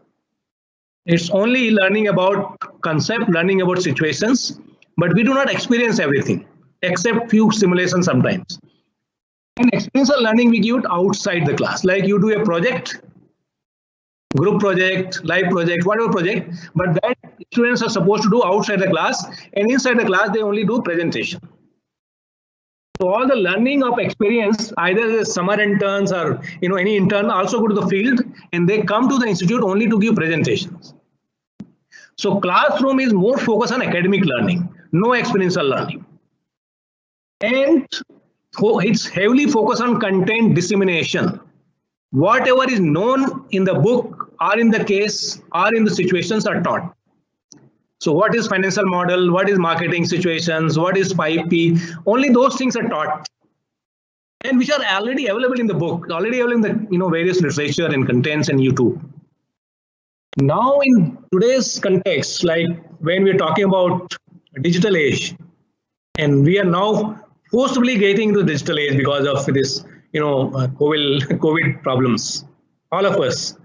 S1: It's only learning about concept, learning about situations, but we do not experience everything except few simulations sometimes. And experiential learning we give it outside the class, like you do a project, group project, live project, whatever project, but that students are supposed to do outside the class, and inside the class they only do presentation. So all the learning of experience, either the summer interns or any intern also go to the field, and they come to the institute only to give presentations. So classroom is more focused on academic learning, no experiential learning. And it's heavily focused on content dissemination. Whatever is known in the book or in the case or in the situations are taught. So what is financial model, what is marketing situations, what is 5P, only those things are taught. And which are already available in the book, already available in the various literature and contents and YouTube. Now in today's context, like when we're talking about digital age, and we are now forcibly getting into digital age because of this, COVID problems. All of us,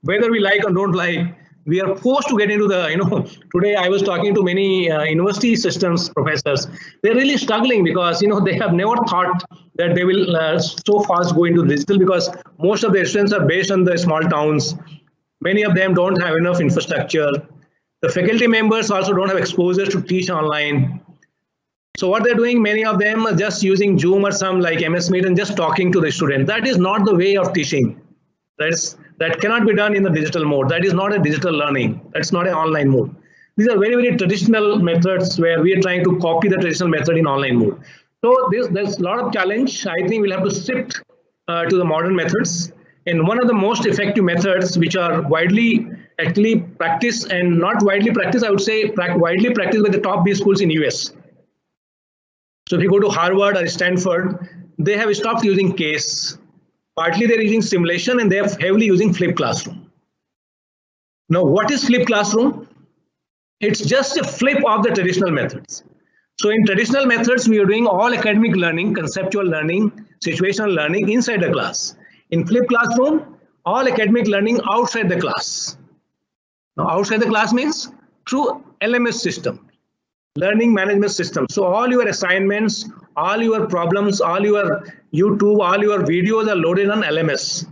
S1: whether we like or don't like, we are forced to get into the, today I was talking to many university systems professors. They're really struggling because, they have never thought that they will so fast go into digital, because most of their students are based on the small towns. Many of them don't have enough infrastructure. The faculty members also don't have exposure to teach online. So what they're doing, many of them are just using Zoom or some like MS Meet and just talking to the student. That is not the way of teaching. That cannot be done in the digital mode. That is not a digital learning. That's not an online mode. These are very traditional methods where we are trying to copy the traditional method in online mode. So there's a lot of challenge. I think we'll have to shift to the modern methods. And one of the most effective methods, which are widely actually practiced and not widely practiced, I would say widely practiced by the top B schools in US. So if you go to Harvard or Stanford, they have stopped using case. Partly they're using simulation, and they are heavily using flipped classroom. Now, what is flipped classroom? It's just a flip of the traditional methods. So in traditional methods, we are doing all academic learning, conceptual learning, situational learning inside the class. In flipped classroom, all academic learning outside the class. Now, outside the class means through LMS system, learning management system. So all your assignments, all your problems, all your YouTube, all your videos are loaded on LMS.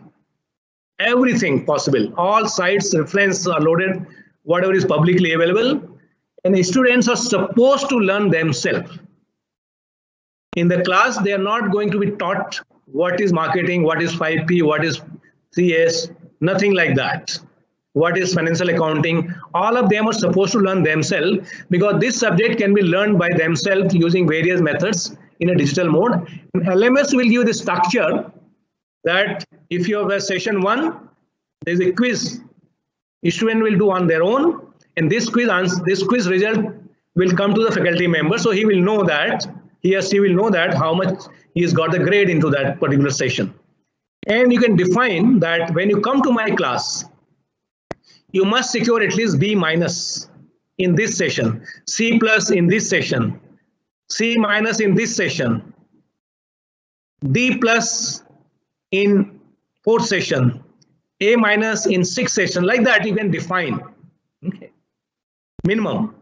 S1: Everything possible, all sites, reference are loaded, whatever is publicly available. And the students are supposed to learn themselves. In the class, they are not going to be taught what is marketing, what is 5P, what is CS, nothing like that. What is financial accounting? All of them are supposed to learn themselves, because this subject can be learned by themselves using various methods in a digital mode. And LMS will give the structure that if you have a session 1, there is a quiz. The student will do on their own. And this quiz result will come to the faculty member, so he will know that, he or she will know that how much he has got the grade into that particular session. And you can define that when you come to my class, you must secure at least B- in this session, C+ in this session, C- in this session, D+ in 4th session, A- in 6th session, like that you can define. Okay. Minimum.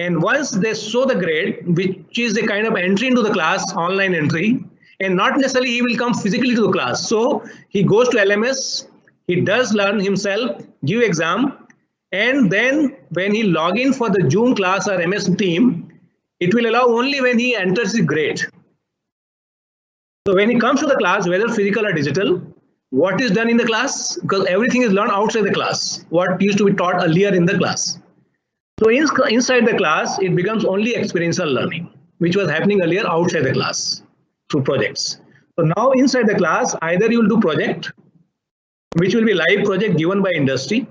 S1: And once they show the grade, which is a kind of entry into the class, online entry, and not necessarily he will come physically to the class. So he goes to LMS, he does learn himself, give exam, and then when he log in for the Zoom class or MS team, it will allow only when he enters the grade. So when he comes to the class, whether physical or digital, what is done in the class? Because everything is learned outside the class, what used to be taught earlier in the class. So inside the class, it becomes only experiential learning, which was happening earlier outside the class through projects. So now inside the class, either you will do project, which will be live project given by industry.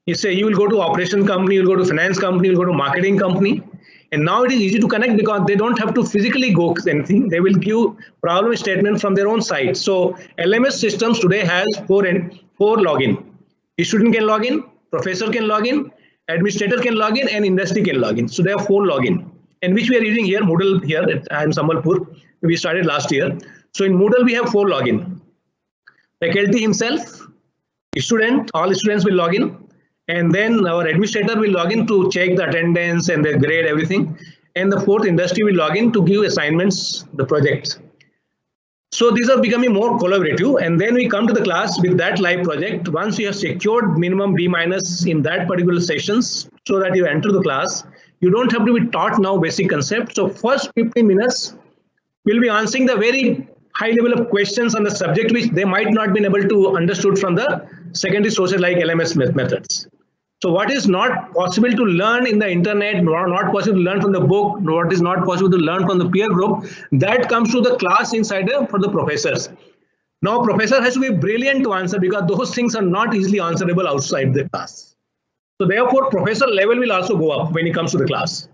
S1: You say you will go to operation company, you will go to finance company, you will go to marketing company. And now it is easy to connect because they don't have to physically go anything. They will give problem statement from their own site. So LMS systems today has four login. A student can log in, professor can log in, administrator can log in, and industry can log in. So there are 4 login, and which we are using here, Moodle here at Sambalpur. We started last year. So in Moodle, we have 4 login. Faculty himself, student, all students will log in, and then our administrator will log in to check the attendance and the grade, everything. And the 4th industry will log in to give assignments, the projects. So these are becoming more collaborative, and then we come to the class with that live project. Once you have secured minimum B- in that particular sessions, so that you enter the class, you don't have to be taught now basic concepts. So first 15 minutes, we'll be answering the very high level of questions on the subject which they might not been able to understood from the secondary sources like LMS methods. So what is not possible to learn in the internet, not possible to learn from the book, what is not possible to learn from the peer group, that comes to the class inside for the professors. Now professor has to be brilliant to answer, because those things are not easily answerable outside the class. So therefore professor level will also go up when he comes to the class.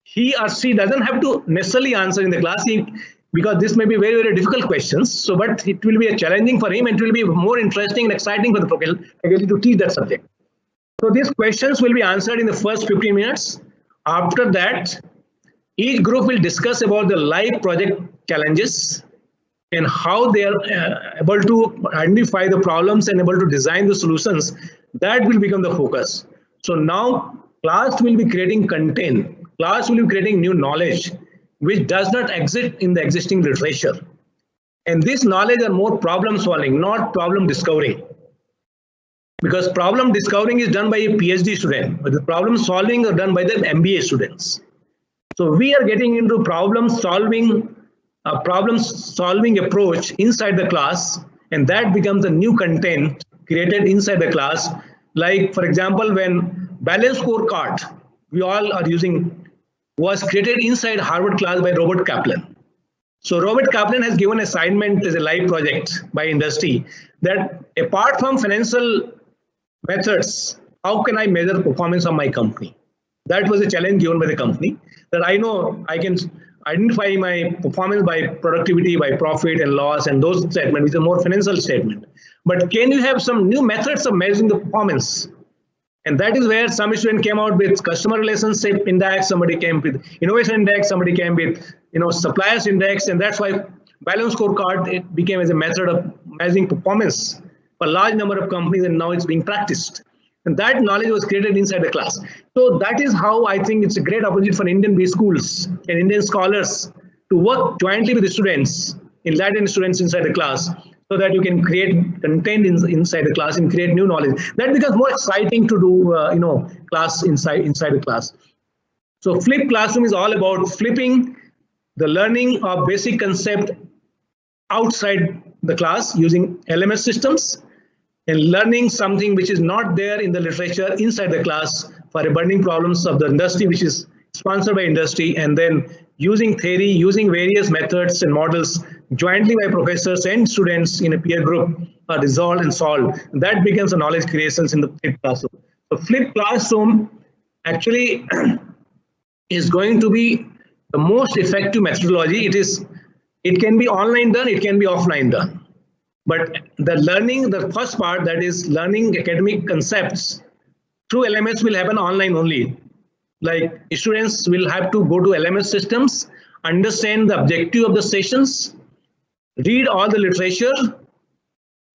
S1: He or she doesn't have to necessarily answer in the class, because this may be very, very difficult questions. So but it will be a challenging for him, and it will be more interesting and exciting for the faculty to teach that subject. So these questions will be answered in the first 15 minutes. After that, each group will discuss about the live project challenges and how they are able to identify the problems and able to design the solutions. That will become the focus. So now class will be creating content. Class will be creating new knowledge, which does not exist in the existing literature. And this knowledge are more problem solving, not problem discovering. Because problem discovering is done by a PhD student, but the problem solving are done by the MBA students. So we are getting into problem solving approach inside the class, and that becomes a new content created inside the class. Like for example, when balance scorecard we all are using was created inside Harvard class by Robert Kaplan. So Robert Kaplan has given assignment as a live project by industry that apart from financial methods, how can I measure performance of my company? That was a challenge given by the company, that I know I can identify my performance by productivity, by profit and loss, and those statements, which is a more financial statement. But can you have some new methods of measuring the performance? And that is where some student came out with customer relationship index, somebody came with innovation index, somebody came with suppliers index, and that's why balance scorecard it became as a method of measuring performance for a large number of companies, and now it's being practiced. And that knowledge was created inside the class. So that is how I think it's a great opportunity for Indian B schools and Indian scholars to work jointly with the students, enlighten students inside the class, so that you can create content inside the class and create new knowledge. That becomes more exciting to do, class inside the class. So flipped classroom is all about flipping the learning of basic concept outside the class using LMS systems and learning something which is not there in the literature inside the class for a burning problems of the industry, which is sponsored by industry, and then using theory, using various methods and models jointly by professors and students in a peer group are resolved and solved. That becomes a knowledge creations in the flipped classroom. So flipped classroom actually is going to be the most effective methodology. It can be online done, it can be offline done. But the learning, the first part, that is learning academic concepts through LMS, will happen online only. Like students will have to go to LMS systems, understand the objective of the sessions, read all the literature,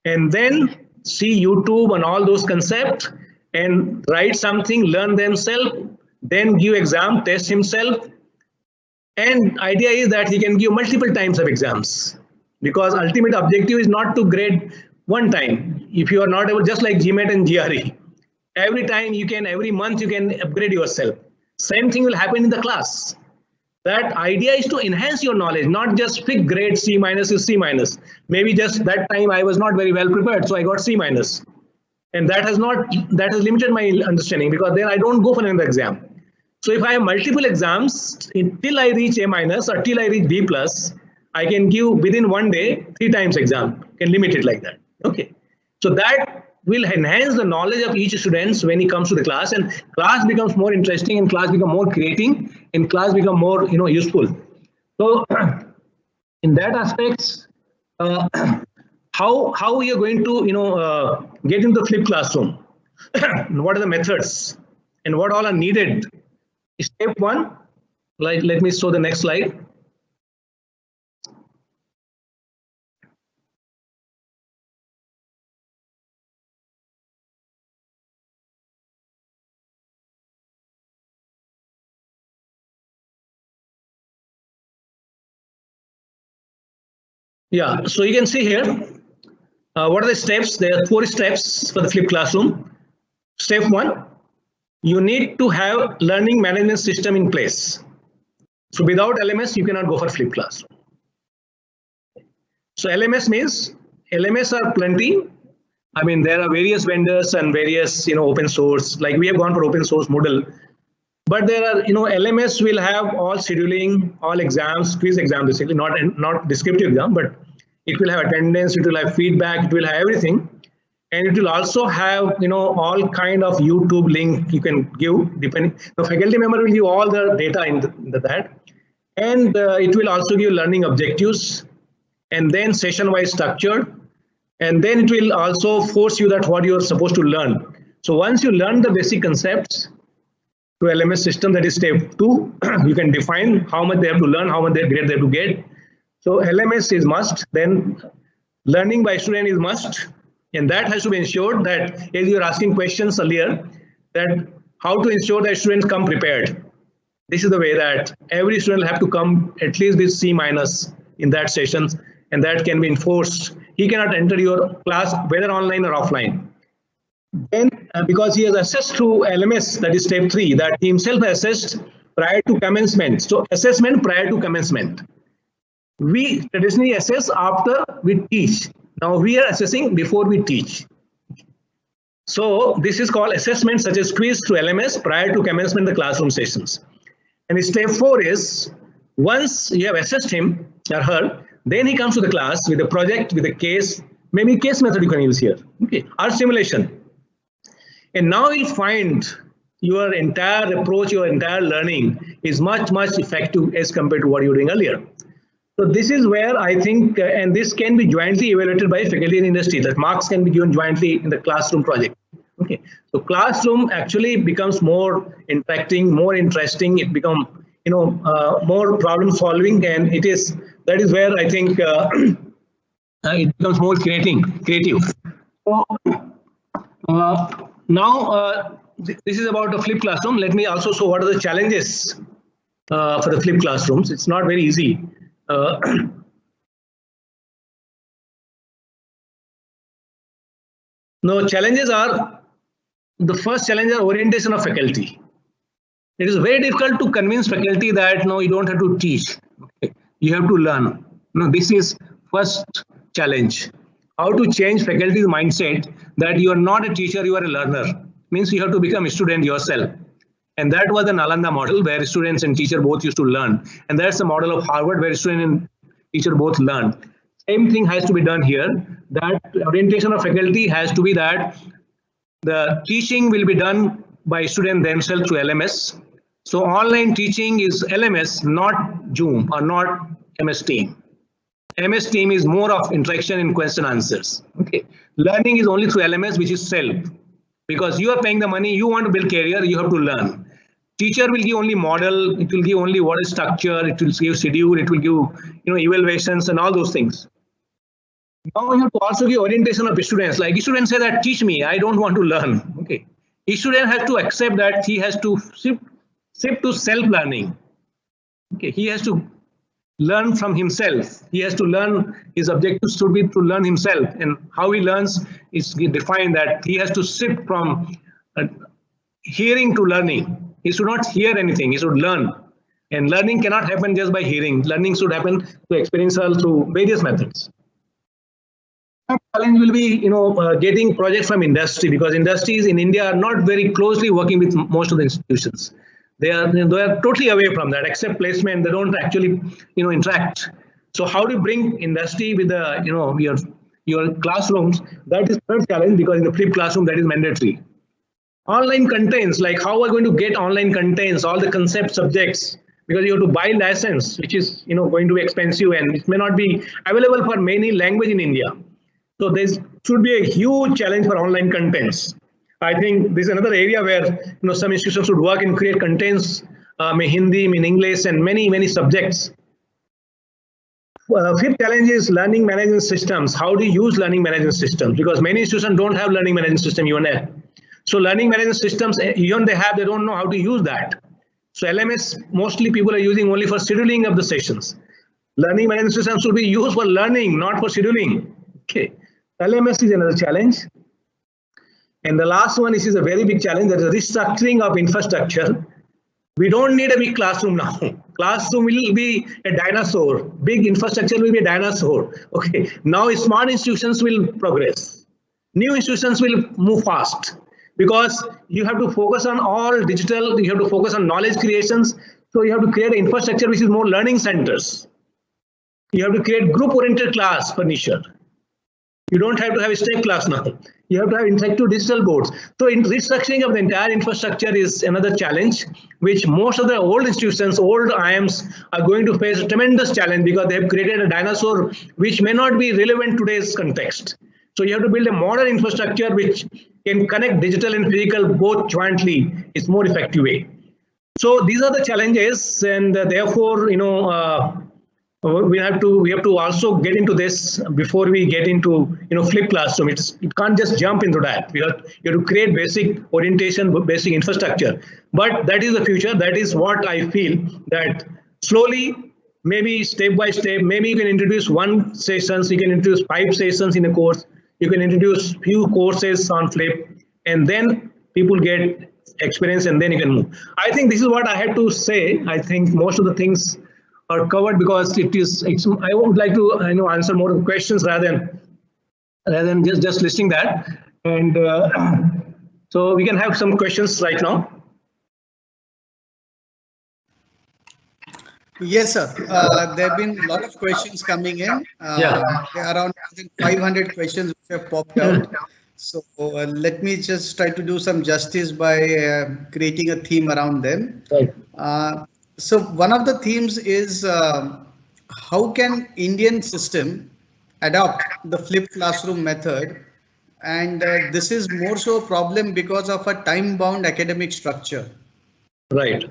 S1: and then see YouTube and all those concepts and write something, learn themselves, then give exam, test himself. And idea is that he can give multiple times of exams, because ultimate objective is not to grade one time. If you are not able, just like GMAT and GRE, every month you can upgrade yourself. Same thing will happen in the class. That idea is to enhance your knowledge, not just pick grade C minus is C minus. Maybe just that time I was not very well prepared, so I got C minus. And that has limited my understanding, because then I don't go for another exam. So if I have multiple exams till I reach A minus or till I reach B plus, I can give within one day 3 times exam, can limit it like that. Okay. So that will enhance the knowledge of each student when he comes to the class, and class becomes more interesting, and class become more creating, and class become more useful. So in that aspects, how we are going to get into the flipped classroom? What are the methods and what all are needed? Step 1, let me show the next slide. Yeah, so you can see here, what are the steps? There are 4 steps for the flipped classroom. Step 1, you need to have learning management system in place. So without LMS, you cannot go for flipped classroom. So LMS means, LMS are plenty. I mean, there are various vendors and various, open source, like we have gone for open source Moodle. But there are, LMS will have all scheduling, all exams, quiz exam, basically, not descriptive exam, but it will have attendance, it will have feedback, it will have everything. And it will also have, all kind of YouTube link you can give, depending. The faculty member will give all the data in that. And it will also give learning objectives, and then session-wise structure. And then it will also force you that what you are supposed to learn. So once you learn the basic concepts to LMS system, that is step 2, you can define how much they have to learn, how much grade they have to get. So LMS is must, then learning by student is must. And that has to be ensured that, as you were asking questions earlier, that how to ensure that students come prepared. This is the way that every student will have to come at least with C minus in that sessions, and that can be enforced. He cannot enter your class whether online or offline. Then because he has assessed through LMS, that is step 3, that he himself assessed prior to commencement. So assessment prior to commencement. We traditionally assess after we teach. Now we are assessing before we teach. So this is called assessment such as quiz through LMS prior to commencement of the classroom sessions. And step 4 is, once you have assessed him or her, then he comes to the class with a project, with a case, maybe case method you can use here, okay, or simulation. And now you'll find your entire approach, your entire learning is much, much effective as compared to what you were doing earlier. So this is where I think, and this can be jointly evaluated by faculty and industry, that marks can be given jointly in the classroom project. Okay, so classroom actually becomes more interacting, more interesting. It becomes, more problem solving, and that is where I think it becomes more creative. So now this is about the flipped classroom. Let me also show what are the challenges for the flipped classrooms. It's not very easy. No, challenges are, the first challenge is orientation of faculty. It is very difficult to convince faculty that no, you don't have to teach. Okay, you have to learn. No, this is first challenge. How to change faculty's mindset that you are not a teacher, you are a learner. Means you have to become a student yourself. And that was the Nalanda model where students and teacher both used to learn. And that's the model of Harvard where student and teacher both learn. Same thing has to be done here. That orientation of faculty has to be that the teaching will be done by students themselves through LMS. So online teaching is LMS, not Zoom or not MS Team. MS Team is more of interaction and question answers. Okay, learning is only through LMS, which is self. Because you are paying the money, you want to build career, you have to learn. Teacher will give only model, it will give only what is structure, it will give schedule, it will give evaluations and all those things. Now you have to also give orientation of students. Like students say that teach me, I don't want to learn. Okay, each student has to accept that he has to shift to self-learning. Okay, he has to learn from himself. He has to learn, his objective should be to learn himself, and how he learns is defined that he has to shift from hearing to learning. He should not hear anything, he should learn. And learning cannot happen just by hearing. Learning should happen through experiential, through various methods. Challenge will be, getting projects from industry, because industries in India are not very closely working with most of the institutions. They are totally away from that, except placement. They don't actually, interact. So how do you bring industry with the, your classrooms? That is third challenge, because in the flipped classroom that is mandatory. Online contents, like how are we going to get online contents, all the concept subjects, because you have to buy license, which is going to be expensive, and it may not be available for many language in India. So there should be a huge challenge for online contents. I think this is another area where some institutions should work and create contents, in Hindi, in English, and many subjects. Fifth challenge is learning management systems. How do you use learning management systems? Because many institutions don't have learning management system even. So learning management systems, even they have, they don't know how to use that. So LMS, mostly people are using only for scheduling of the sessions. Learning management systems should be used for learning, not for scheduling. Okay, LMS is another challenge. And the last one is a very big challenge, that is restructuring of infrastructure. We don't need a big classroom now. Classroom will be a dinosaur. Big infrastructure will be a dinosaur. Okay, now smart institutions will progress. New institutions will move fast, because you have to focus on all digital, you have to focus on knowledge creations. So you have to create an infrastructure which is more learning centers. You have to create group-oriented class furniture. You don't have to have a step class now. You have to have interactive digital boards. So in restructuring of the entire infrastructure is another challenge, which most of the old institutions, old IIMs are going to face a tremendous challenge, because they have created a dinosaur which may not be relevant to today's context. So you have to build a modern infrastructure which can connect digital and physical both jointly. It's more effective way. So these are the challenges, and therefore, we have to also get into this before we get into flipped classroom. It can't just jump into that. You have to create basic orientation, basic infrastructure. But that is the future. That is what I feel, that slowly, maybe step by step, maybe you can introduce 1 sessions, you can introduce 5 sessions in a course, you can introduce few courses on flip, and then people get experience, and then you can move. I think this is what I have to say. I think most of the things are covered, because I would like to answer more questions rather than just listing that. And so we can have some questions right now.
S4: Yes, sir. There have been a lot of questions coming in. There are around 500 questions which have popped out. So let me just try to do some justice by creating a theme around them. Right. So one of the themes is how can Indian system adopt the flipped classroom method and this is more so a problem because of a time-bound academic structure.
S1: Right.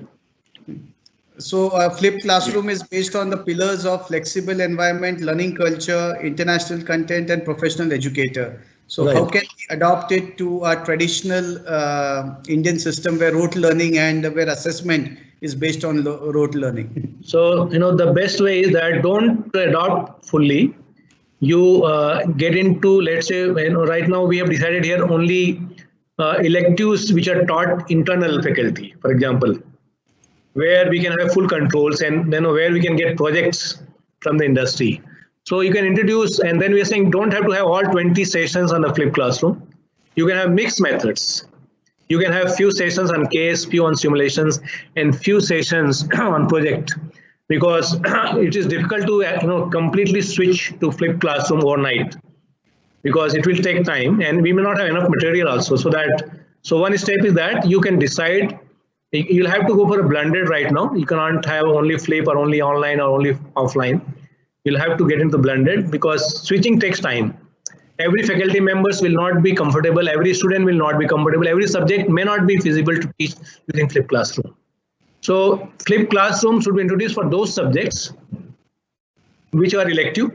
S4: So flipped classroom is based on the pillars of flexible environment, learning culture, international content, and professional educator. So
S1: Right.
S4: how can we adopt it to a traditional Indian system where rote learning and where assessment is based on rote learning?
S1: So, the best way is that don't adopt fully. You get into, let's say, right now we have decided here only electives which are taught internal faculty, for example, where we can have full controls and where we can get projects from the industry. So you can introduce, and then we are saying don't have to have all 20 sessions on the flipped classroom. You can have mixed methods. You can have few sessions on case, few on simulations, and few sessions on project, because it is difficult to completely switch to flipped classroom overnight, because it will take time and we may not have enough material also. So one step is that you can decide. You'll have to go for a blended right now. You cannot have only flip or only online or only offline. You'll have to get into blended because switching takes time. Every faculty members will not be comfortable. Every student will not be comfortable. Every subject may not be feasible to teach using flipped classroom. So flipped classroom should be introduced for those subjects which are elective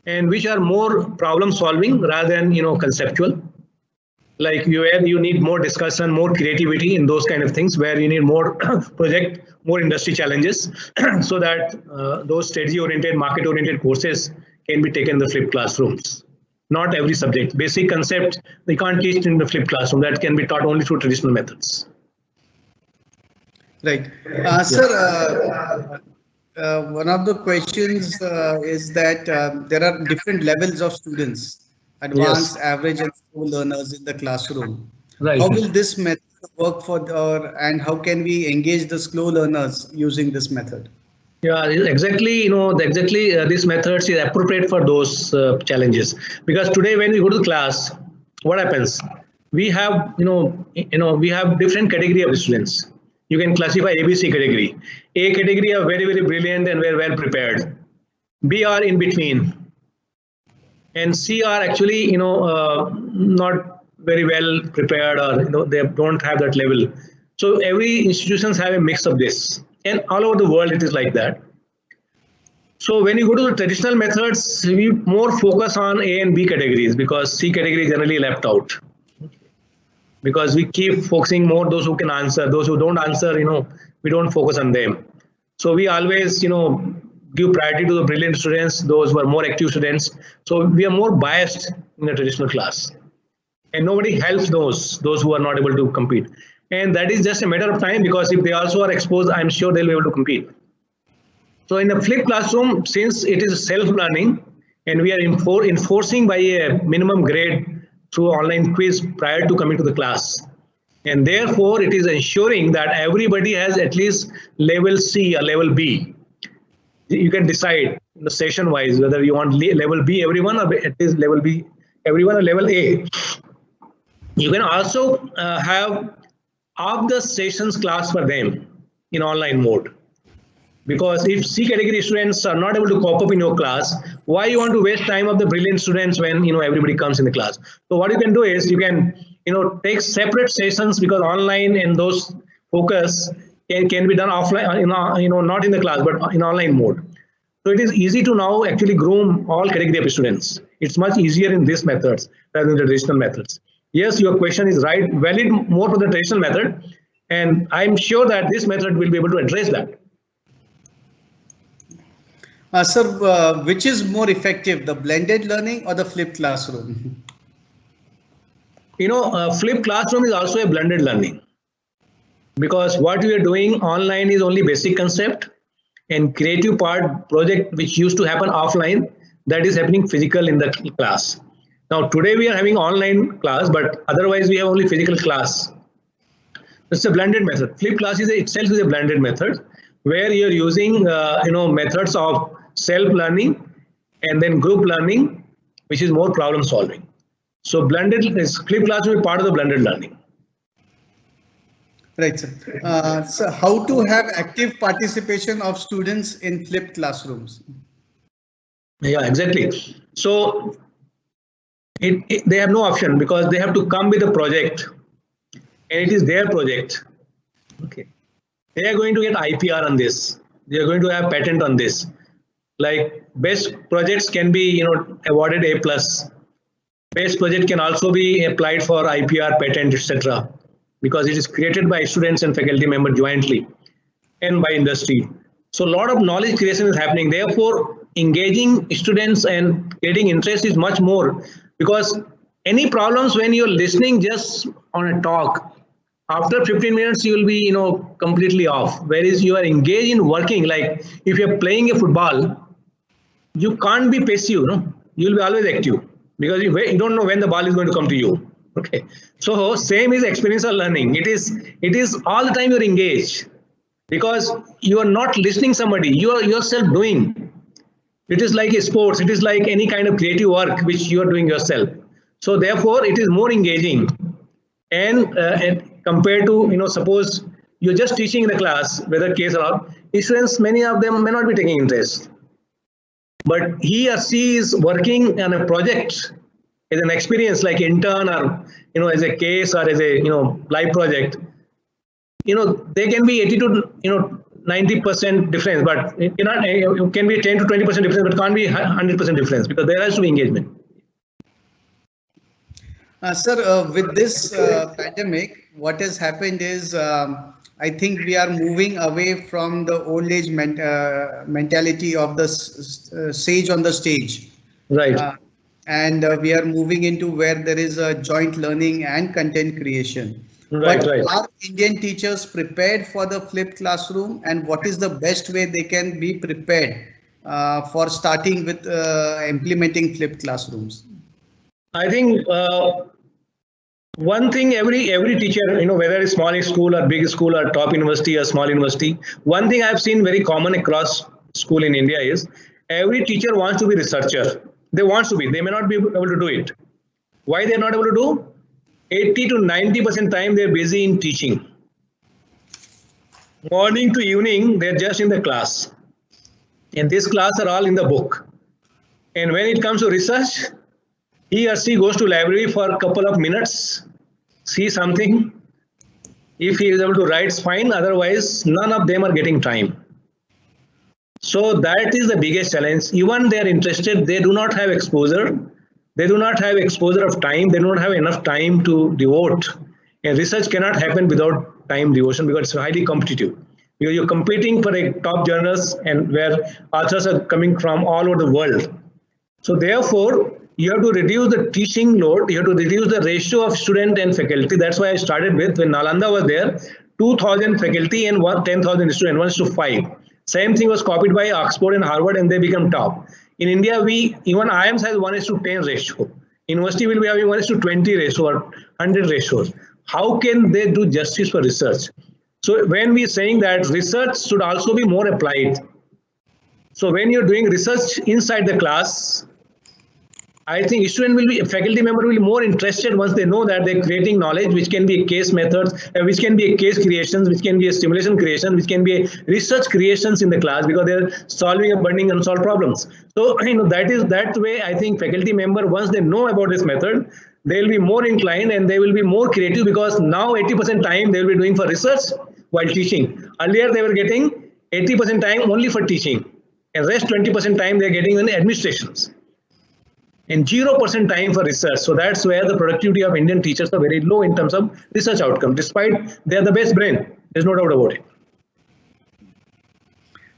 S1: and which are more problem solving rather than conceptual. Like where you need more discussion, more creativity in those kind of things, where you need more project, more industry challenges, so that those strategy-oriented, market-oriented courses can be taken in the flipped classrooms. Not every subject. Basic concept, we can't teach in the flipped classroom. That can be taught only through traditional methods.
S4: Right. Sir, one of the questions is that there are different levels of students. Advanced, yes, average, and slow learners in the classroom. Right. How will this method work and how can we engage the slow learners using this method?
S1: Yeah, exactly. This method is appropriate for those challenges, because today when we go to the class, what happens? We have, we have different category of students. You can classify ABC category. A category are very, very brilliant and very well prepared. B are in between. And C are actually, not very well prepared, or they don't have that level. So every institutions have a mix of this, and all over the world it is like that. So when you go to the traditional methods, we more focus on A and B categories, because C category is generally left out. Because we keep focusing more those who can answer. Those who don't answer, we don't focus on them. So we always, give priority to the brilliant students, those who are more active students. So we are more biased in the traditional class, and nobody helps those who are not able to compete. And that is just a matter of time, because if they also are exposed, I'm sure they'll be able to compete. So in the flipped classroom, since it is self-learning and we are enforcing by a minimum grade through online quiz prior to coming to the class, and therefore it is ensuring that everybody has at least level C or level B. You can decide in the session wise whether you want level B everyone, or at least level B everyone, or level A. You can also have off the sessions class for them in online mode, because if C category students are not able to cope up in your class, why you want to waste time of the brilliant students when everybody comes in the class? So what you can do is you can take separate sessions, because online and those focus can be done offline, not in the class but in online mode. So it is easy to now actually groom all category of students. It's much easier in these methods rather than the traditional methods. Yes, your question is right, valid more for the traditional method, and I'm sure that this method will be able to address that.
S4: Sir, which is more effective, the blended learning or the flipped classroom?
S1: Flipped classroom is also a blended learning, because what we are doing online is only basic concept, and creative part project which used to happen offline, that is happening physical in the class. Now today we are having online class, but otherwise we have only physical class. It's a blended method. Flipped class itself is a blended method, where you're using methods of self-learning and then group learning, which is more problem solving. So flipped class will be part of the blended learning.
S4: Right, sir. So how to have active participation of students in flipped classrooms?
S1: Yeah, exactly. So they have no option because they have to come with a project, and it is their project. Okay, they are going to get IPR on this. They are going to have patent on this. Like best projects can be awarded A+. Best project can also be applied for IPR, patent, etc. because it is created by students and faculty members jointly and by industry. So a lot of knowledge creation is happening. Therefore, engaging students and getting interest is much more, because any problems when you're listening just on a talk, after 15 minutes you will be completely off. Whereas you are engaged in working, like if you're playing a football, you can't be passive, you'll be always active because you don't know when the ball is going to come to you. Okay, so same is experiential learning. It is all the time you're engaged, because you are not listening somebody, you are yourself doing. It is like a sports, it is like any kind of creative work which you are doing yourself. So therefore it is more engaging, and compared to suppose you're just teaching in the class, whether case or not, students, many of them may not be taking interest, but he or she is working on a project as an experience, like intern or as a case or as a live project. They can be 80 to 90% difference, but it can be 10 to 20% difference, but can't be 100% difference, because there has to be engagement.
S4: Sir, with this pandemic, what has happened is I think we are moving away from the old age mentality of the sage on the stage.
S1: Right.
S4: And we are moving into where there is a joint learning and content creation.
S1: Right,
S4: but
S1: right.
S4: Are Indian teachers prepared for the flipped classroom, and what is the best way they can be prepared for starting with implementing flipped classrooms?
S1: I think one thing every teacher, whether it's small school or big school or top university or small university, one thing I've seen very common across school in India is every teacher wants to be researcher. They want to be. They may not be able to do it. Why they're not able to do? 80 to 90% time they're busy in teaching. Morning to evening, they're just in the class. And this class are all in the book. And when it comes to research, he or she goes to library for a couple of minutes, see something. If he is able to write, it's fine. Otherwise, none of them are getting time. So that is the biggest challenge. Even they are interested, they do not have exposure. They do not have exposure of time. They do not have enough time to devote. And research cannot happen without time devotion, because it's highly competitive. Because you're competing for a top journals and where authors are coming from all over the world. So therefore, you have to reduce the teaching load. You have to reduce the ratio of student and faculty. That's why I started with, when Nalanda was there, 2,000 faculty and 10,000 students, 1:5. Same thing was copied by Oxford and Harvard, and they become top. In India, even IIMS has 1:10 ratio. University will be having 1:20 ratio or 100 ratios. How can they do justice for research? So when we are saying that research should also be more applied. So when you're doing research inside the class, I think faculty member will be more interested once they know that they're creating knowledge, which can be a case method, which can be a case creations, which can be a stimulation creation, which can be a research creations in the class, because they're solving a burning unsolved problems. So that way I think faculty member, once they know about this method, they'll be more inclined and they will be more creative, because now 80% time they will be doing for research while teaching. Earlier they were getting 80% time only for teaching, and rest 20% time they're getting in administrations, and 0% time for research. So that's where the productivity of Indian teachers are very low in terms of research outcome, despite they're the best brain. There's no doubt about it.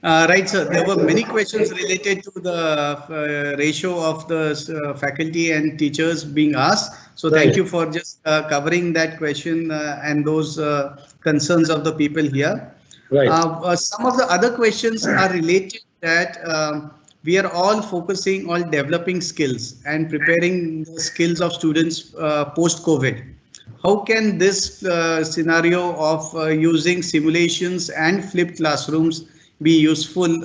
S4: Right, sir. There were many questions related to the ratio of the faculty and teachers being asked. So thank you for just covering that question and those concerns of the people here.
S1: Right.
S4: Some of the other questions are related that we are all focusing on developing skills and preparing the skills of students post-COVID. How can this scenario of using simulations and flipped classrooms be useful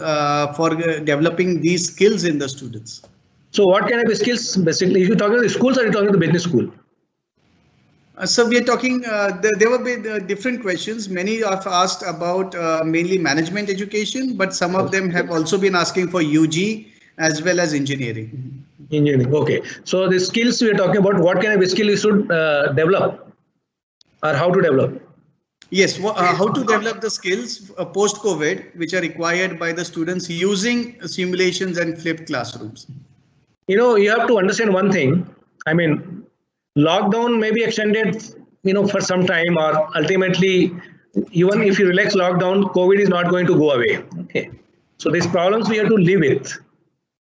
S4: for developing these skills in the students?
S1: So what kind of skills, basically, if you're talking to the schools or you're talking to the business school?
S4: So we are talking, there will be different questions. Many have asked about mainly management education, but some of them have also been asking for UG as well as engineering.
S1: Engineering. Okay. So the skills we are talking about, what kind of skill you should develop, or how to develop?
S4: Yes, how to develop the skills post-COVID, which are required by the students using simulations and flipped classrooms.
S1: You know, you have to understand one thing. I mean, lockdown may be extended, for some time, or ultimately, even if you relax lockdown, COVID is not going to go away. Okay. So these problems we have to live with,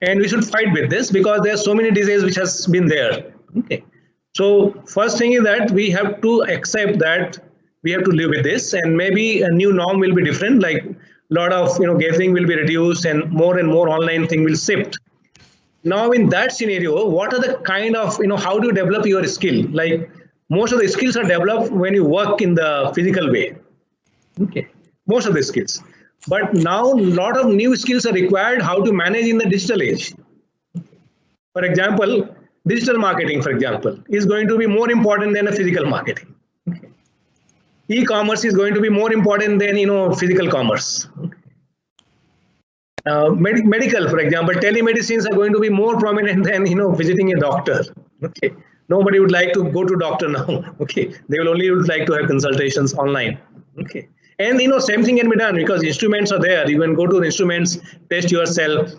S1: and we should fight with this because there are so many diseases which has been there. Okay. So first thing is that we have to accept that we have to live with this, and maybe a new norm will be different. Like a lot of gathering will be reduced, and more online thing will shift. Now in that scenario, what are the kind of how do you develop your skill? Like most of the skills are developed when you work in the physical way. Okay, most of the skills. But now a lot of new skills are required how to manage in the digital age. For example, digital marketing, for example, is going to be more important than a physical marketing. Okay. E-commerce is going to be more important than physical commerce. Okay. Medical, for example, telemedicines are going to be more prominent than visiting a doctor. Okay, nobody would like to go to doctor now. Okay, they will only would like to have consultations online. Okay, and same thing can be done because instruments are there. You can go to the instruments, test yourself,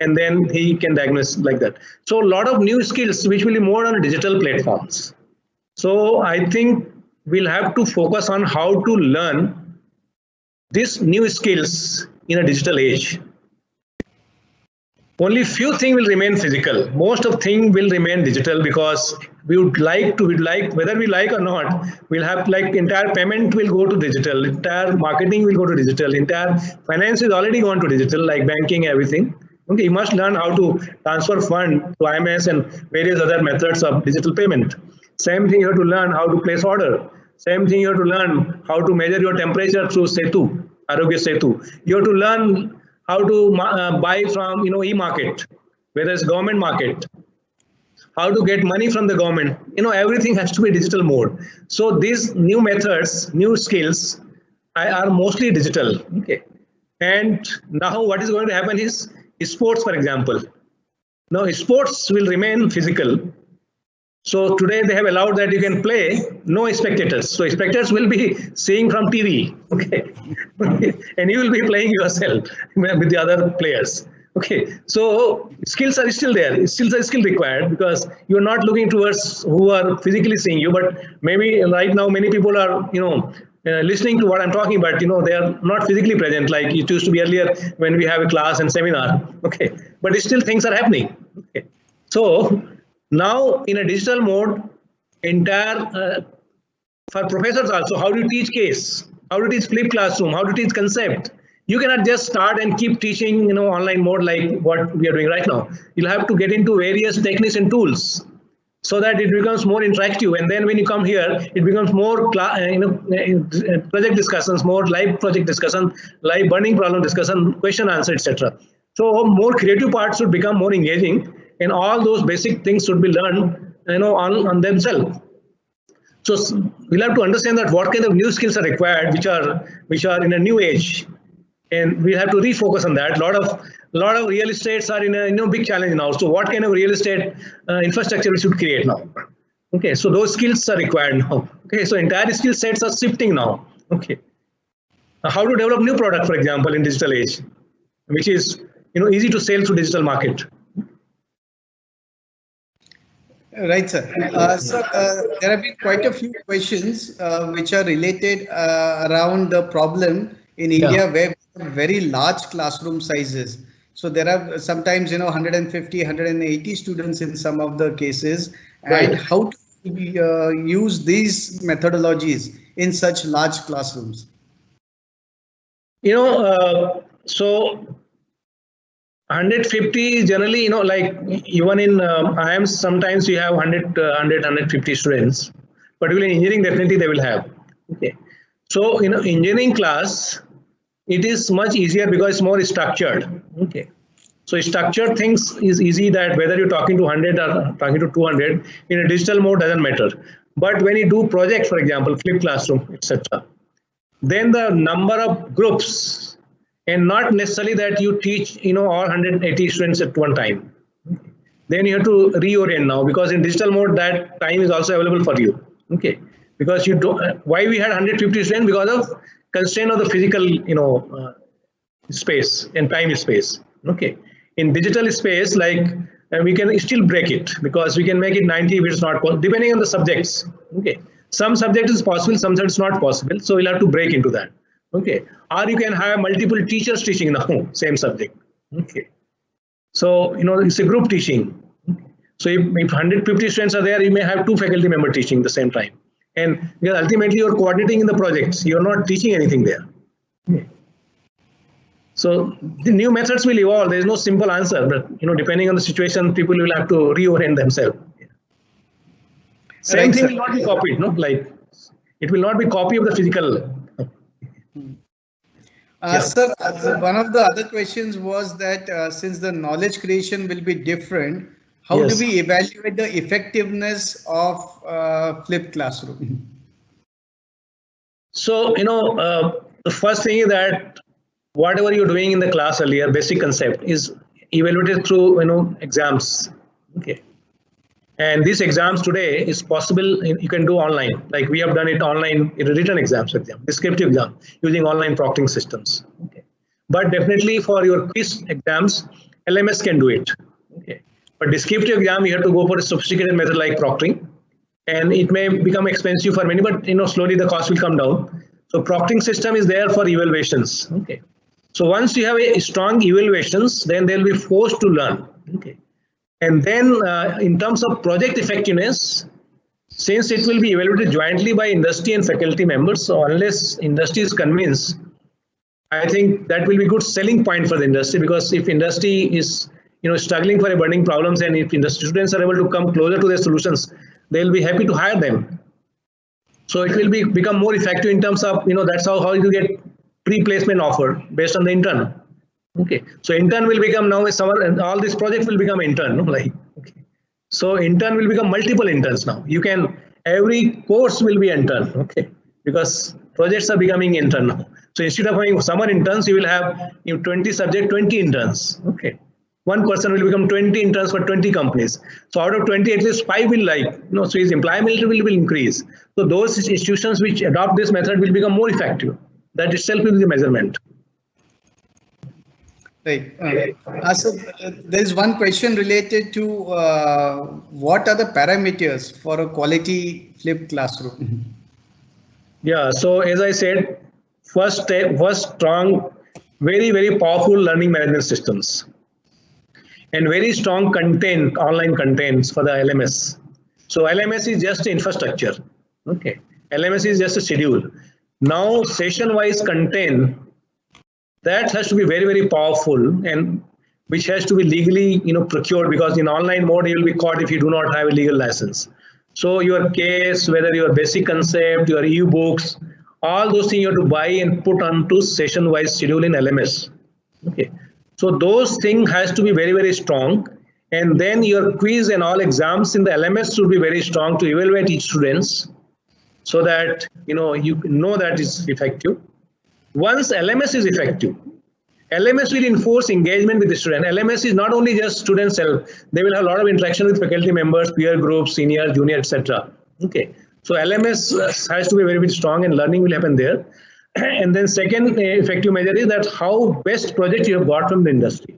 S1: and then he can diagnose like that. So a lot of new skills which will be more on digital platforms. So I think we'll have to focus on how to learn these new skills in a digital age. Only few things will remain physical. Most of things will remain digital because we'd like, whether we like or not, we'll have like entire payment will go to digital, entire marketing will go to digital, entire finance is already gone to digital, like banking, everything. Okay, you must learn how to transfer fund to IMS and various other methods of digital payment. Same thing you have to learn how to place order. Same thing you have to learn how to measure your temperature through Setu, Arogya Setu. You have to learn how to buy from e-market, whether it's government market, how to get money from the government. Everything has to be digital mode. So these new methods, new skills are mostly digital. Okay, and now what is going to happen is sports, for example. Now sports will remain physical. So today they have allowed that you can play no spectators. So spectators will be seeing from TV, okay, and you will be playing yourself with the other players. Okay, so skills are still there. Skills are still required because you are not looking towards who are physically seeing you, but maybe right now many people are listening to what I'm talking about. They are not physically present like it used to be earlier when we have a class and seminar. Okay, but still things are happening. Okay, so now in a digital mode, entire for professors also, how to teach case, how to teach flipped classroom, how to teach concept. You cannot just start and keep teaching online mode like what we are doing right now. You'll have to get into various techniques and tools so that it becomes more interactive. And then when you come here, it becomes more project discussions, more live project discussion, live burning problem discussion, question answer, etc. So more creative parts should become more engaging, and all those basic things should be learned on themselves. So we'll have to understand that what kind of new skills are required, which are in a new age, and we have to refocus on that. A lot of real estates are in a big challenge now. So what kind of real estate infrastructure we should create now? Okay, so those skills are required now. Okay, so entire skill sets are shifting now. Okay, how to develop new product, for example, in digital age, which is easy to sell through digital market.
S4: Right, sir. There have been quite a few questions which are related around the problem in India where we have very large classroom sizes. So there are sometimes 150, 180 students in some of the cases, and how to use these methodologies in such large classrooms.
S1: So 150 generally, like even in IIMs, sometimes we have 150 students, particularly in engineering, definitely they will have. Okay, so engineering class, it is much easier because it's more structured. Okay, so structured things is easy, that whether you're talking to 100 or talking to 200 in a digital mode doesn't matter. But when you do project, for example, flipped classroom, etc., then the number of groups, and not necessarily that you teach all 180 students at one time. then you have to reorient now, because in digital mode that time is also available for you. Okay, because you don't. Why we had 150 students? Because of constraint of the physical, space and time space. Okay, in digital space, like we can still break it, because we can make it 90 if it's not possible, depending on the subjects. Okay, some subject is possible, some subjects not possible, so we'll have to break into that. Okay, or you can have multiple teachers teaching now same subject. Okay, so it's a group teaching. So if 150 students are there, you may have 2 faculty members teaching at the same time, and because ultimately you're coordinating in the projects, you're not teaching anything there. Okay. So the new methods will evolve. There is no simple answer, but depending on the situation, people will have to reorient themselves. Same thing will not be copied, no? Like it will not be copy of the physical.
S4: Sir, one of the other questions was that since the knowledge creation will be different, how do we evaluate the effectiveness of flipped classroom?
S1: So the first thing is that whatever you're doing in the class earlier, basic concept is evaluated through exams. Okay, and these exams today is possible. You can do online, like we have done it online in written exams, descriptive exam using online proctoring systems. Okay, but definitely for your quiz exams, LMS can do it. Okay, but descriptive exam you have to go for a sophisticated method like proctoring, and it may become expensive for many, but slowly the cost will come down. So proctoring system is there for evaluations. Okay. So once you have a strong evaluations, then they'll be forced to learn. Okay, and then in terms of project effectiveness, since it will be evaluated jointly by industry and faculty members, so unless industry is convinced, I think that will be good selling point for the industry, because if industry is struggling for a burning problems, and if industry students are able to come closer to their solutions, they'll be happy to hire them. So it will become more effective in terms of that's how you get pre-placement offer based on the intern. Okay, so intern will become now a summer, and all this project will become intern. Okay, so intern will become multiple interns now. Every course will be intern. Okay, because projects are becoming intern now. So instead of having summer interns, you will have 20 subject, 20 interns. Okay, one person will become 20 interns for 20 companies. So out of 20, at least 5 will so his employability will increase. So those institutions which adopt this method will become more effective. That itself will be the measurement.
S4: Right. So there is one question related to what are the parameters for a quality flipped classroom?
S1: Yeah. So as I said, first step was strong, very, very powerful learning management systems, and very strong content, online contents for the LMS. So LMS is just infrastructure. Okay. LMS is just a schedule. Now session-wise content, that has to be very, very powerful, and which has to be legally procured, because in online mode you will be caught if you do not have a legal license. So your case, whether your basic concept, your e-books, all those things you have to buy and put onto session-wise schedule in LMS. Okay, so those things has to be very, very strong, and then your quiz and all exams in the LMS should be very strong to evaluate each students, so that you know that is effective. Once LMS is effective, LMS will enforce engagement with the student. LMS is not only just student self; they will have a lot of interaction with faculty members, peer groups, senior, junior, etc. Okay, so LMS has to be very, very strong, and learning will happen there. And then second effective measure is that how best project you have got from the industry,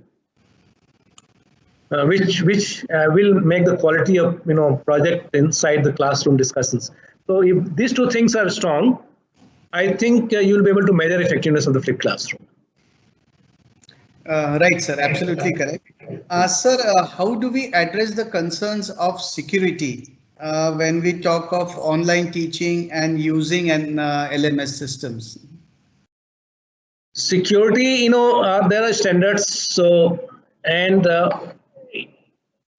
S1: which will make the quality of project inside the classroom discussions. So if these two things are strong, I think you'll be able to measure effectiveness of the flipped classroom.
S4: Right, sir. Absolutely correct. Sir, how do we address the concerns of security when we talk of online teaching and using an LMS systems?
S1: Security, there are standards. So, and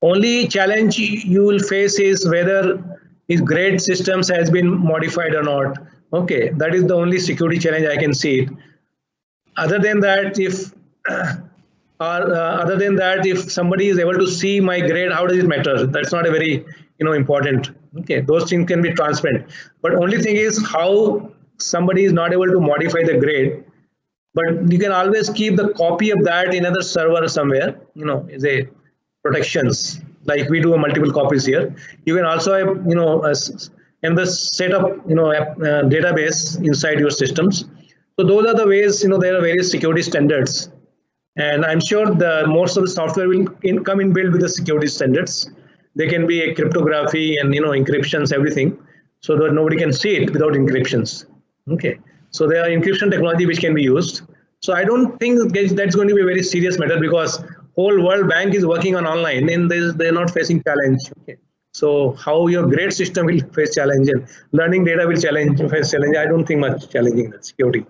S1: only challenge you will face is whether his grade systems has been modified or not. Okay, that is the only security challenge I can see it. Other than that, if somebody is able to see my grade, how does it matter? That's not a very important. Okay, those things can be transparent. But only thing is how somebody is not able to modify the grade. But you can always keep the copy of that in another server somewhere. Is a protections. like we do multiple copies here. You can also have, in the setup, database inside your systems. So those are the ways, there are various security standards. And I'm sure the most of the software will come in built with the security standards. There can be a cryptography and, encryptions, everything, so that nobody can see it without encryptions. Okay. So there are encryption technology which can be used. So I don't think that's going to be a very serious matter, because whole World Bank is working on online and they're not facing challenge. Okay. So how your grade system will face challenge and learning data will face challenge. I don't think much challenging that security.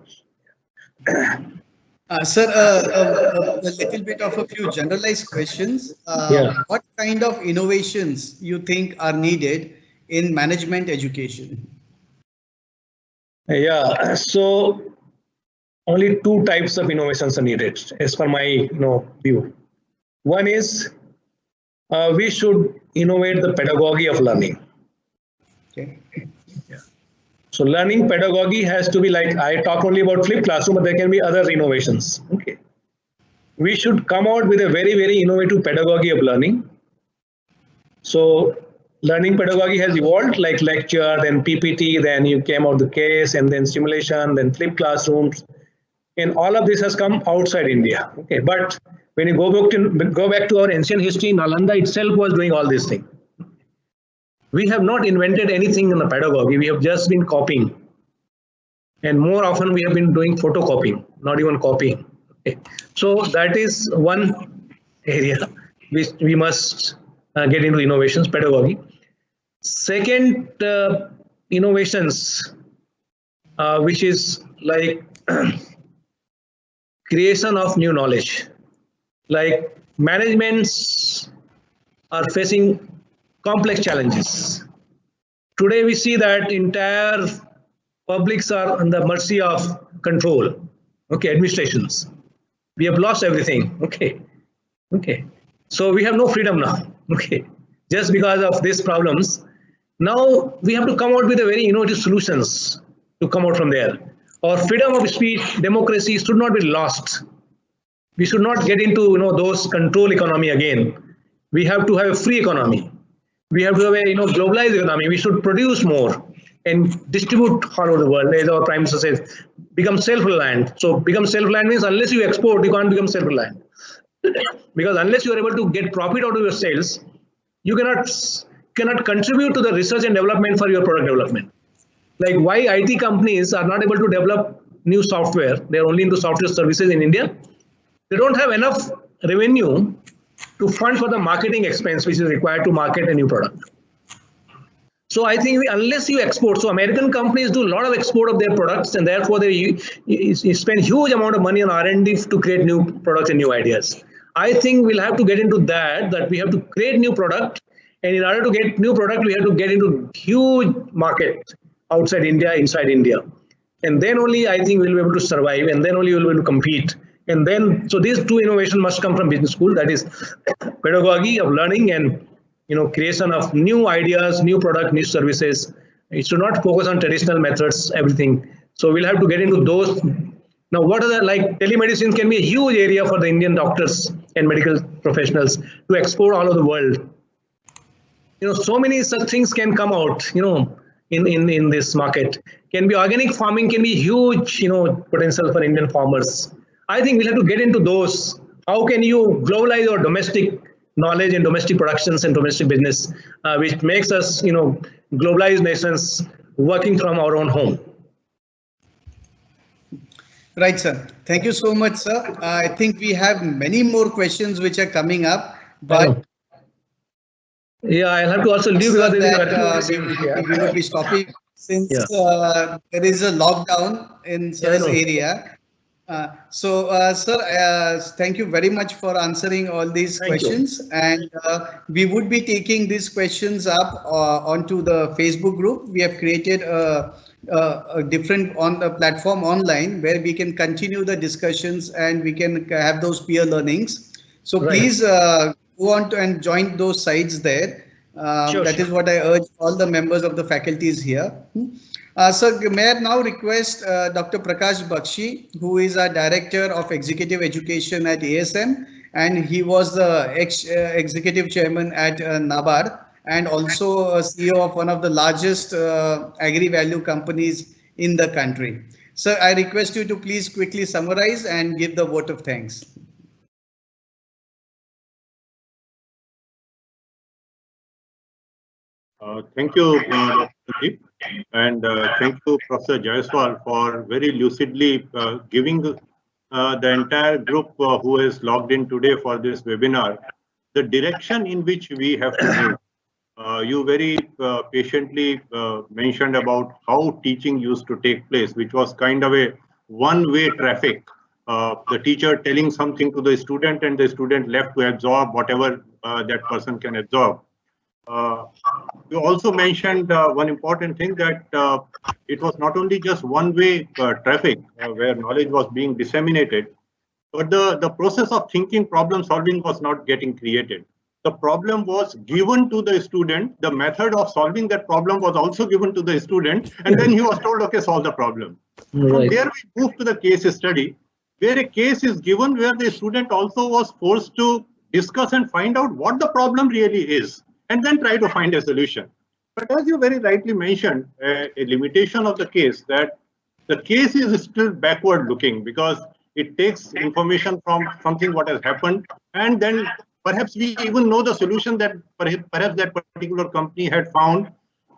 S4: Sir, a little bit of a few generalized questions. What kind of innovations you think are needed in management education?
S1: Yeah, so only two types of innovations are needed as per my view. One is we should innovate the pedagogy of learning.
S4: Okay.
S1: Yeah. So learning pedagogy has to be like, I talk only about flipped classroom, but there can be other innovations. Okay. We should come out with a very, very innovative pedagogy of learning. So learning pedagogy has evolved, like lecture, then PPT, then you came out the case, and then simulation, then flipped classrooms. And all of this has come outside India. Okay. But when you go back to our ancient history, Nalanda itself was doing all these things. We have not invented anything in the pedagogy. We have just been copying. And more often we have been doing photocopying, not even copying. Okay. So that is one area which we must get into innovations, pedagogy. Second, innovations, which is like creation of new knowledge. Like managements are facing complex challenges. Today we see that entire publics are on the mercy of control. Okay, administrations. We have lost everything. Okay. So we have no freedom now. Okay, just because of these problems. Now we have to come out with a very innovative solutions to come out from there. Our freedom of speech, democracy should not be lost. We should not get into those control economy again. We have to have a free economy. We have to have a globalized economy. We should produce more and distribute all over the world. As our Prime Minister says, become self-reliant. So become self-reliant means unless you export, you can't become self-reliant. Because unless you are able to get profit out of your sales, you cannot contribute to the research and development for your product development. Like why IT companies are not able to develop new software, they are only into software services in India. They don't have enough revenue to fund for the marketing expense which is required to market a new product. So I think unless you export, so American companies do a lot of export of their products, and therefore they spend huge amount of money on R&D to create new products and new ideas. I think we'll have to get into that we have to create new product, and in order to get new product, we have to get into huge market outside India, inside India. And then only I think we'll be able to survive, and then only we'll be able to compete. And then, so these two innovations must come from business school, that is pedagogy of learning and creation of new ideas, new product, new services. It should not focus on traditional methods, everything. So we'll have to get into those. Now, what are the, like telemedicine can be a huge area for the Indian doctors and medical professionals to export all over the world. So many such things can come out, in this market. Can be organic farming, can be huge, potential for Indian farmers. I think we'll have to get into those. How can you globalize your domestic knowledge and domestic productions and domestic business, which makes us, globalized nations working from our own home.
S4: Right, sir. Thank you so much, sir. I think we have many more questions which are coming up, but
S1: yeah, I'll have to also leave because
S4: we will be stopping since there is a lockdown in this area. Sir, thank you very much for answering all these questions, and we would be taking these questions up onto the Facebook group. We have created a different on the platform online where we can continue the discussions and we can have those peer learnings. So please go on and join those sites there. That is what I urge all the members of the faculties here. Sir, may I now request Dr. Prakash Bakshi, who is our Director of Executive Education at ASM and he was the executive chairman at NABARD, and also CEO of one of the largest agri-value companies in the country. Sir, I request you to please quickly summarize and give the vote of thanks.
S5: Thank you, Dr. Sandeep, and thank you, Professor Jaiswal, for very lucidly giving the entire group who is logged in today for this webinar the direction in which we have to move. You very patiently mentioned about how teaching used to take place, which was kind of a one-way traffic. The teacher telling something to the student and the student left to absorb whatever that person can absorb. You also mentioned one important thing, that it was not only just one-way traffic where knowledge was being disseminated, but the process of thinking, problem solving was not getting created. The problem was given to the student. The method of solving that problem was also given to the student, and then he was told, okay, solve the problem. Right. From there we move to the case study, where a case is given where the student also was forced to discuss and find out what the problem really is, and then try to find a solution. But as you very rightly mentioned, a limitation of the case, that the case is still backward looking, because it takes information from something what has happened, and then perhaps we even know the solution that perhaps that particular company had found,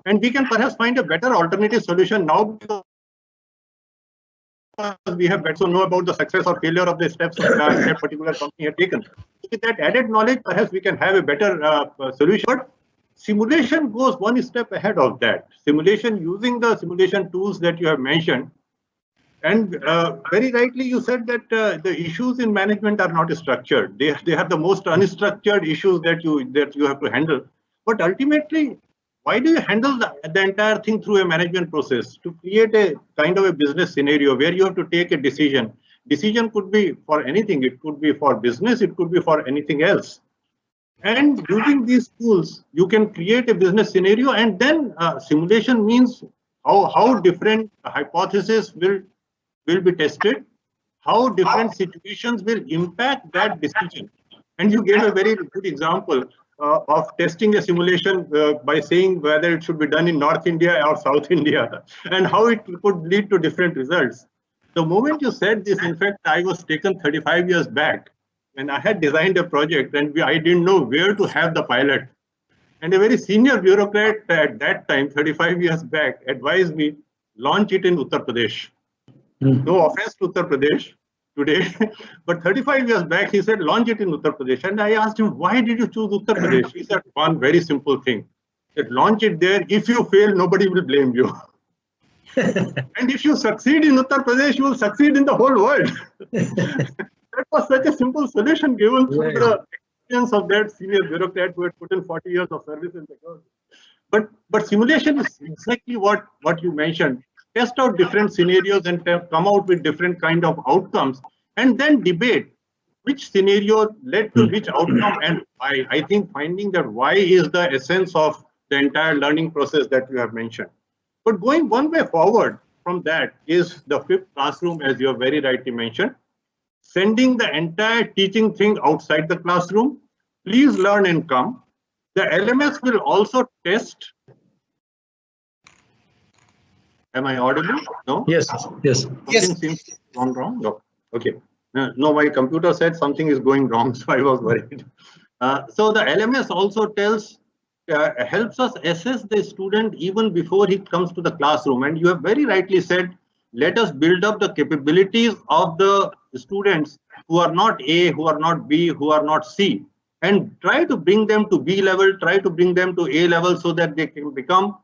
S5: and we can perhaps find a better alternative solution now, because we have better know about the success or failure of the steps that particular company had taken. With that added knowledge, perhaps we can have a better solution. But simulation goes one step ahead of that. Simulation, using the simulation tools that you have mentioned, and very rightly you said that the issues in management are not structured. They have the most unstructured issues that you have to handle. But ultimately, why do you handle the entire thing through a management process? To create a kind of a business scenario where you have to take a decision. Decision could be for anything. It could be for business. It could be for anything else. And using these tools, you can create a business scenario, and then simulation means how different hypotheses will be tested, how different situations will impact that decision. And you gave a very good example of testing a simulation by saying whether it should be done in North India or South India, and how it could lead to different results. The moment you said this, in fact, I was taken 35 years back when I had designed a project, and I didn't know where to have the pilot. And a very senior bureaucrat at that time, 35 years back, advised me, launch it in Uttar Pradesh. No offense to Uttar Pradesh today, but 35 years back, he said, launch it in Uttar Pradesh. And I asked him, why did you choose Uttar Pradesh? He said, one very simple thing, that launch it there. If you fail, nobody will blame you. And if you succeed in Uttar Pradesh, you will succeed in the whole world. That was such a simple solution given through the experience of that senior bureaucrat who had put in 40 years of service in technology. But simulation is exactly what you mentioned. Test out different scenarios and come out with different kind of outcomes, and then debate which scenario led to which outcome and why. I think finding that why is the essence of the entire learning process that you have mentioned. But going one way forward from that is the fifth classroom, as you have very rightly mentioned, sending the entire teaching thing outside the classroom. Please learn and come. The LMS will also test. Am I audible? No?
S1: Yes, yes.
S5: Something seems to have gone wrong. No. Okay. No, my computer said something is going wrong, so I was worried. So the LMS also helps us assess the student even before he comes to the classroom. And you have very rightly said, let us build up the capabilities of the students who are not A, who are not B, who are not C, and try to bring them to B level, try to bring them to A level, so that they can become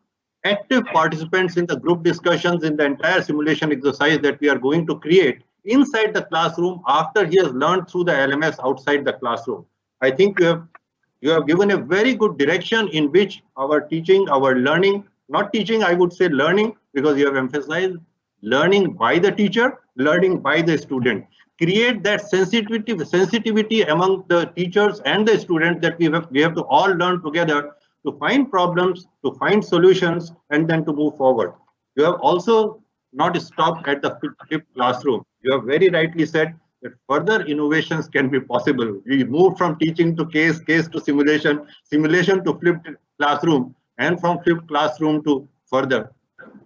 S5: active participants in the group discussions, in the entire simulation exercise that we are going to create inside the classroom after he has learned through the LMS outside the classroom. I think you have given a very good direction in which our teaching, our learning, not teaching, I would say learning, because you have emphasized learning by the teacher, learning by the student. Create that sensitivity among the teachers and the students, that we have to all learn together to find problems, to find solutions, and then to move forward. You have also not stopped at the fifth classroom. You have very rightly said that further innovations can be possible. We move from teaching to case to simulation, simulation to flipped classroom, and from flipped classroom to further.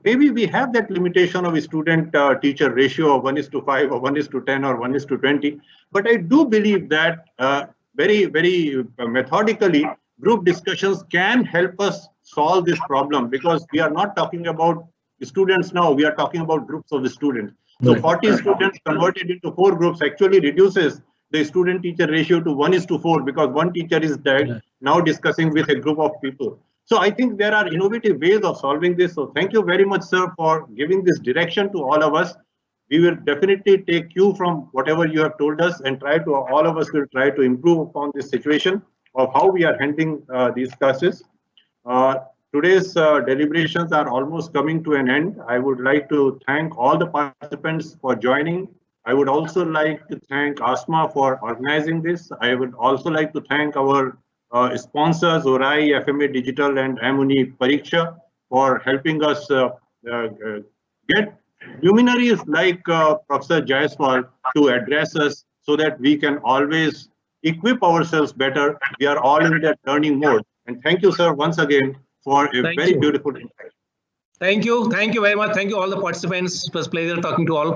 S5: Maybe we have that limitation of a student-teacher ratio of 1:5 or 1:10 or 1:20, but I do believe that very methodically, group discussions can help us solve this problem, because we are not talking about students now, we are talking about groups of the students. So 40 students converted into 4 groups actually reduces the student-teacher ratio to 1:4, because one teacher is now discussing with a group of people. So I think there are innovative ways of solving this. So thank you very much, sir, for giving this direction to all of us. We will definitely take cue from whatever you have told us, and all of us will try to improve upon this situation of how we are handling these classes. Today's deliberations are almost coming to an end. I would like to thank all the participants for joining. I would also like to thank ASMA for organizing this. I would also like to thank our sponsors, ORAI, FMA Digital, and Amuni Pariksha, for helping us get luminaries like Professor Jaiswal to address us, so that we can always equip ourselves better. We are all in that learning mode. And thank you, sir, once again for a very beautiful interaction.
S1: Thank you very much. Thank you all the participants. It was a pleasure talking to all.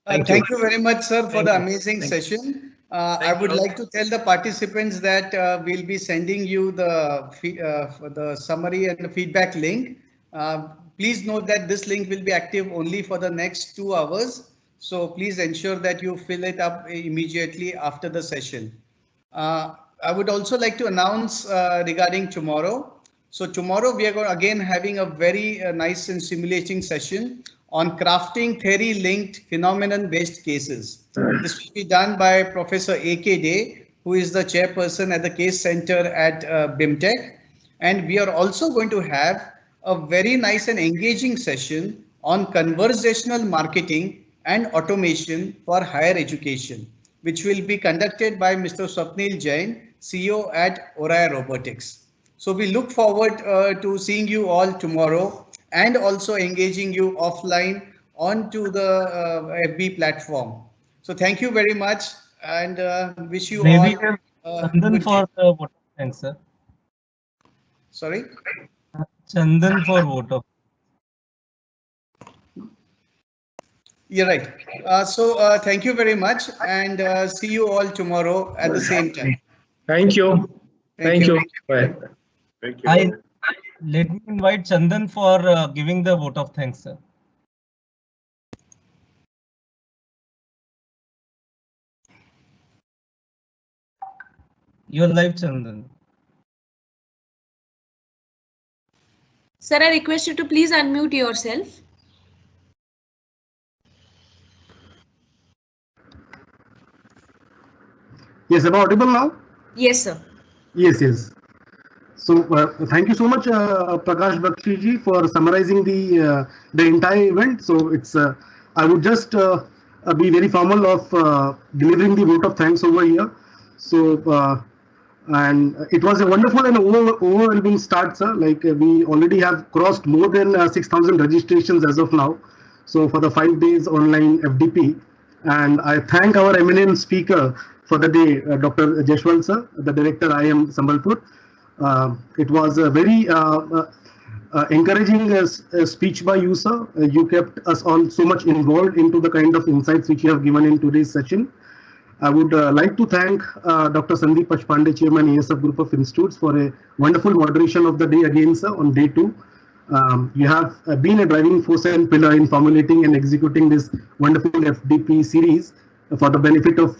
S4: Thank you very much, sir, for the amazing session. I would like to tell the participants that we'll be sending you the summary and the feedback link. Please note that this link will be active only for the next 2 hours. So please ensure that you fill it up immediately after the session. I would also like to announce regarding tomorrow. So tomorrow we are again having a very nice and simulating session on crafting theory-linked phenomenon-based cases. This will be done by Professor A.K. Day, who is the chairperson at the Case Center at BIMTech. And we are also going to have a very nice and engaging session on conversational marketing and automation for higher education, which will be conducted by Mr. Swapnil Jain, CEO at ORAI Robotics. So we look forward to seeing you all tomorrow, and also engaging you offline onto the FB platform. So thank you very much, and wish you all.
S3: Chandan for the vote of thanks, sir.
S4: Sorry?
S3: Chandan for vote of.
S4: You're right. So thank you very much, and see you all tomorrow at the same time.
S1: Thank you. Thank you. Bye.
S5: Thank you.
S3: Let me invite Chandan for giving the vote of thanks, sir. You're live, Chandan.
S2: Sir, I request you to please unmute yourself.
S6: Yes, am I audible now?
S2: Yes, sir.
S6: Yes. So thank you so much, Prakash Bakshi ji, for summarizing the entire event. So it's I would just be very formal of delivering the vote of thanks over here. So and it was a wonderful and overwhelming start, sir. Like we already have crossed more than 6,000 registrations as of now. So for the 5 days online FDP, and I thank our eminent speaker for the day, Dr. Jaiswal sir, the director IIM Sambalpur. It was a very encouraging speech by you, sir. You kept us all so much involved into the kind of insights which you have given in today's session. I would like to thank Dr. Sandeep Pachpande, Chairman, ASF Group of Institutes, for a wonderful moderation of the day again, sir, on day 2. You have been a driving force and pillar in formulating and executing this wonderful FDP series for the benefit of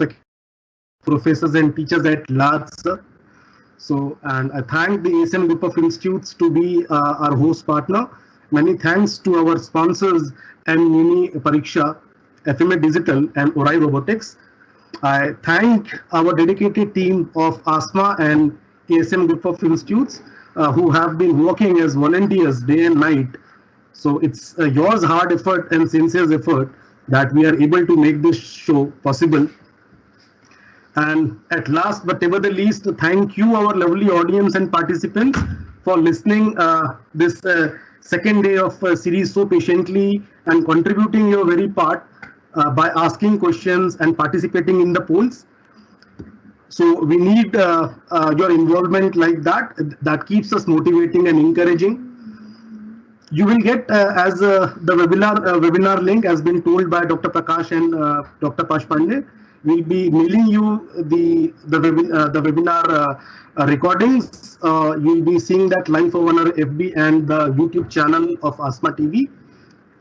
S6: professors and teachers at large, sir. So, and I thank the ASM Group of Institutes to be our host partner. Many thanks to our sponsors, Amuni Pariksha, FMA Digital, and ORAI Robotics. I thank our dedicated team of ASMA and ASM Group of Institutes who have been working as volunteers day and night. So it's yours hard effort and sincere effort that we are able to make this show possible. And at last but never the least, thank you, our lovely audience and participants, for listening this second day of series so patiently and contributing your very part by asking questions and participating in the polls. So we need your involvement like that. That keeps us motivating and encouraging. You will get as the webinar link has been told by Dr. Prakash and Dr. Pashpande. We'll be mailing you the webinar recordings. You'll be seeing that live on our FB and the YouTube channel of ASMA TV.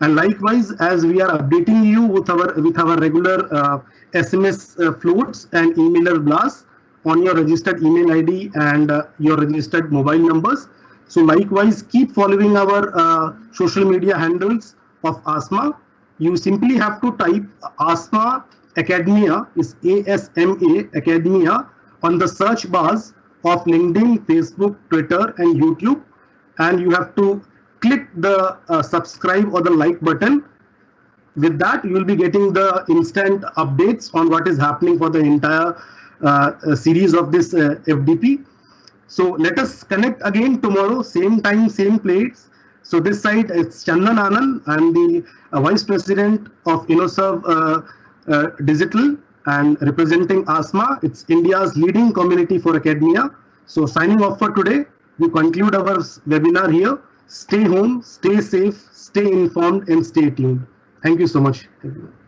S6: And likewise, as we are updating you with our regular SMS floats and emailer blasts on your registered email ID and your registered mobile numbers. So likewise, keep following our social media handles of ASMA. You simply have to type ASMA Academia, is ASMA Academia, on the search bars of LinkedIn, Facebook, Twitter, and YouTube, and you have to click the subscribe or the like button. With that, you will be getting the instant updates on what is happening for the entire series of this FDP. So let us connect again tomorrow, same time, same place. So this side, it's Chandan Anand. I'm the Vice President of InnoServe Digital and representing ASMA. It's India's leading community for academia. So signing off for today, we conclude our webinar here. Stay home, stay safe, stay informed, and stay tuned. Thank you so much, everyone.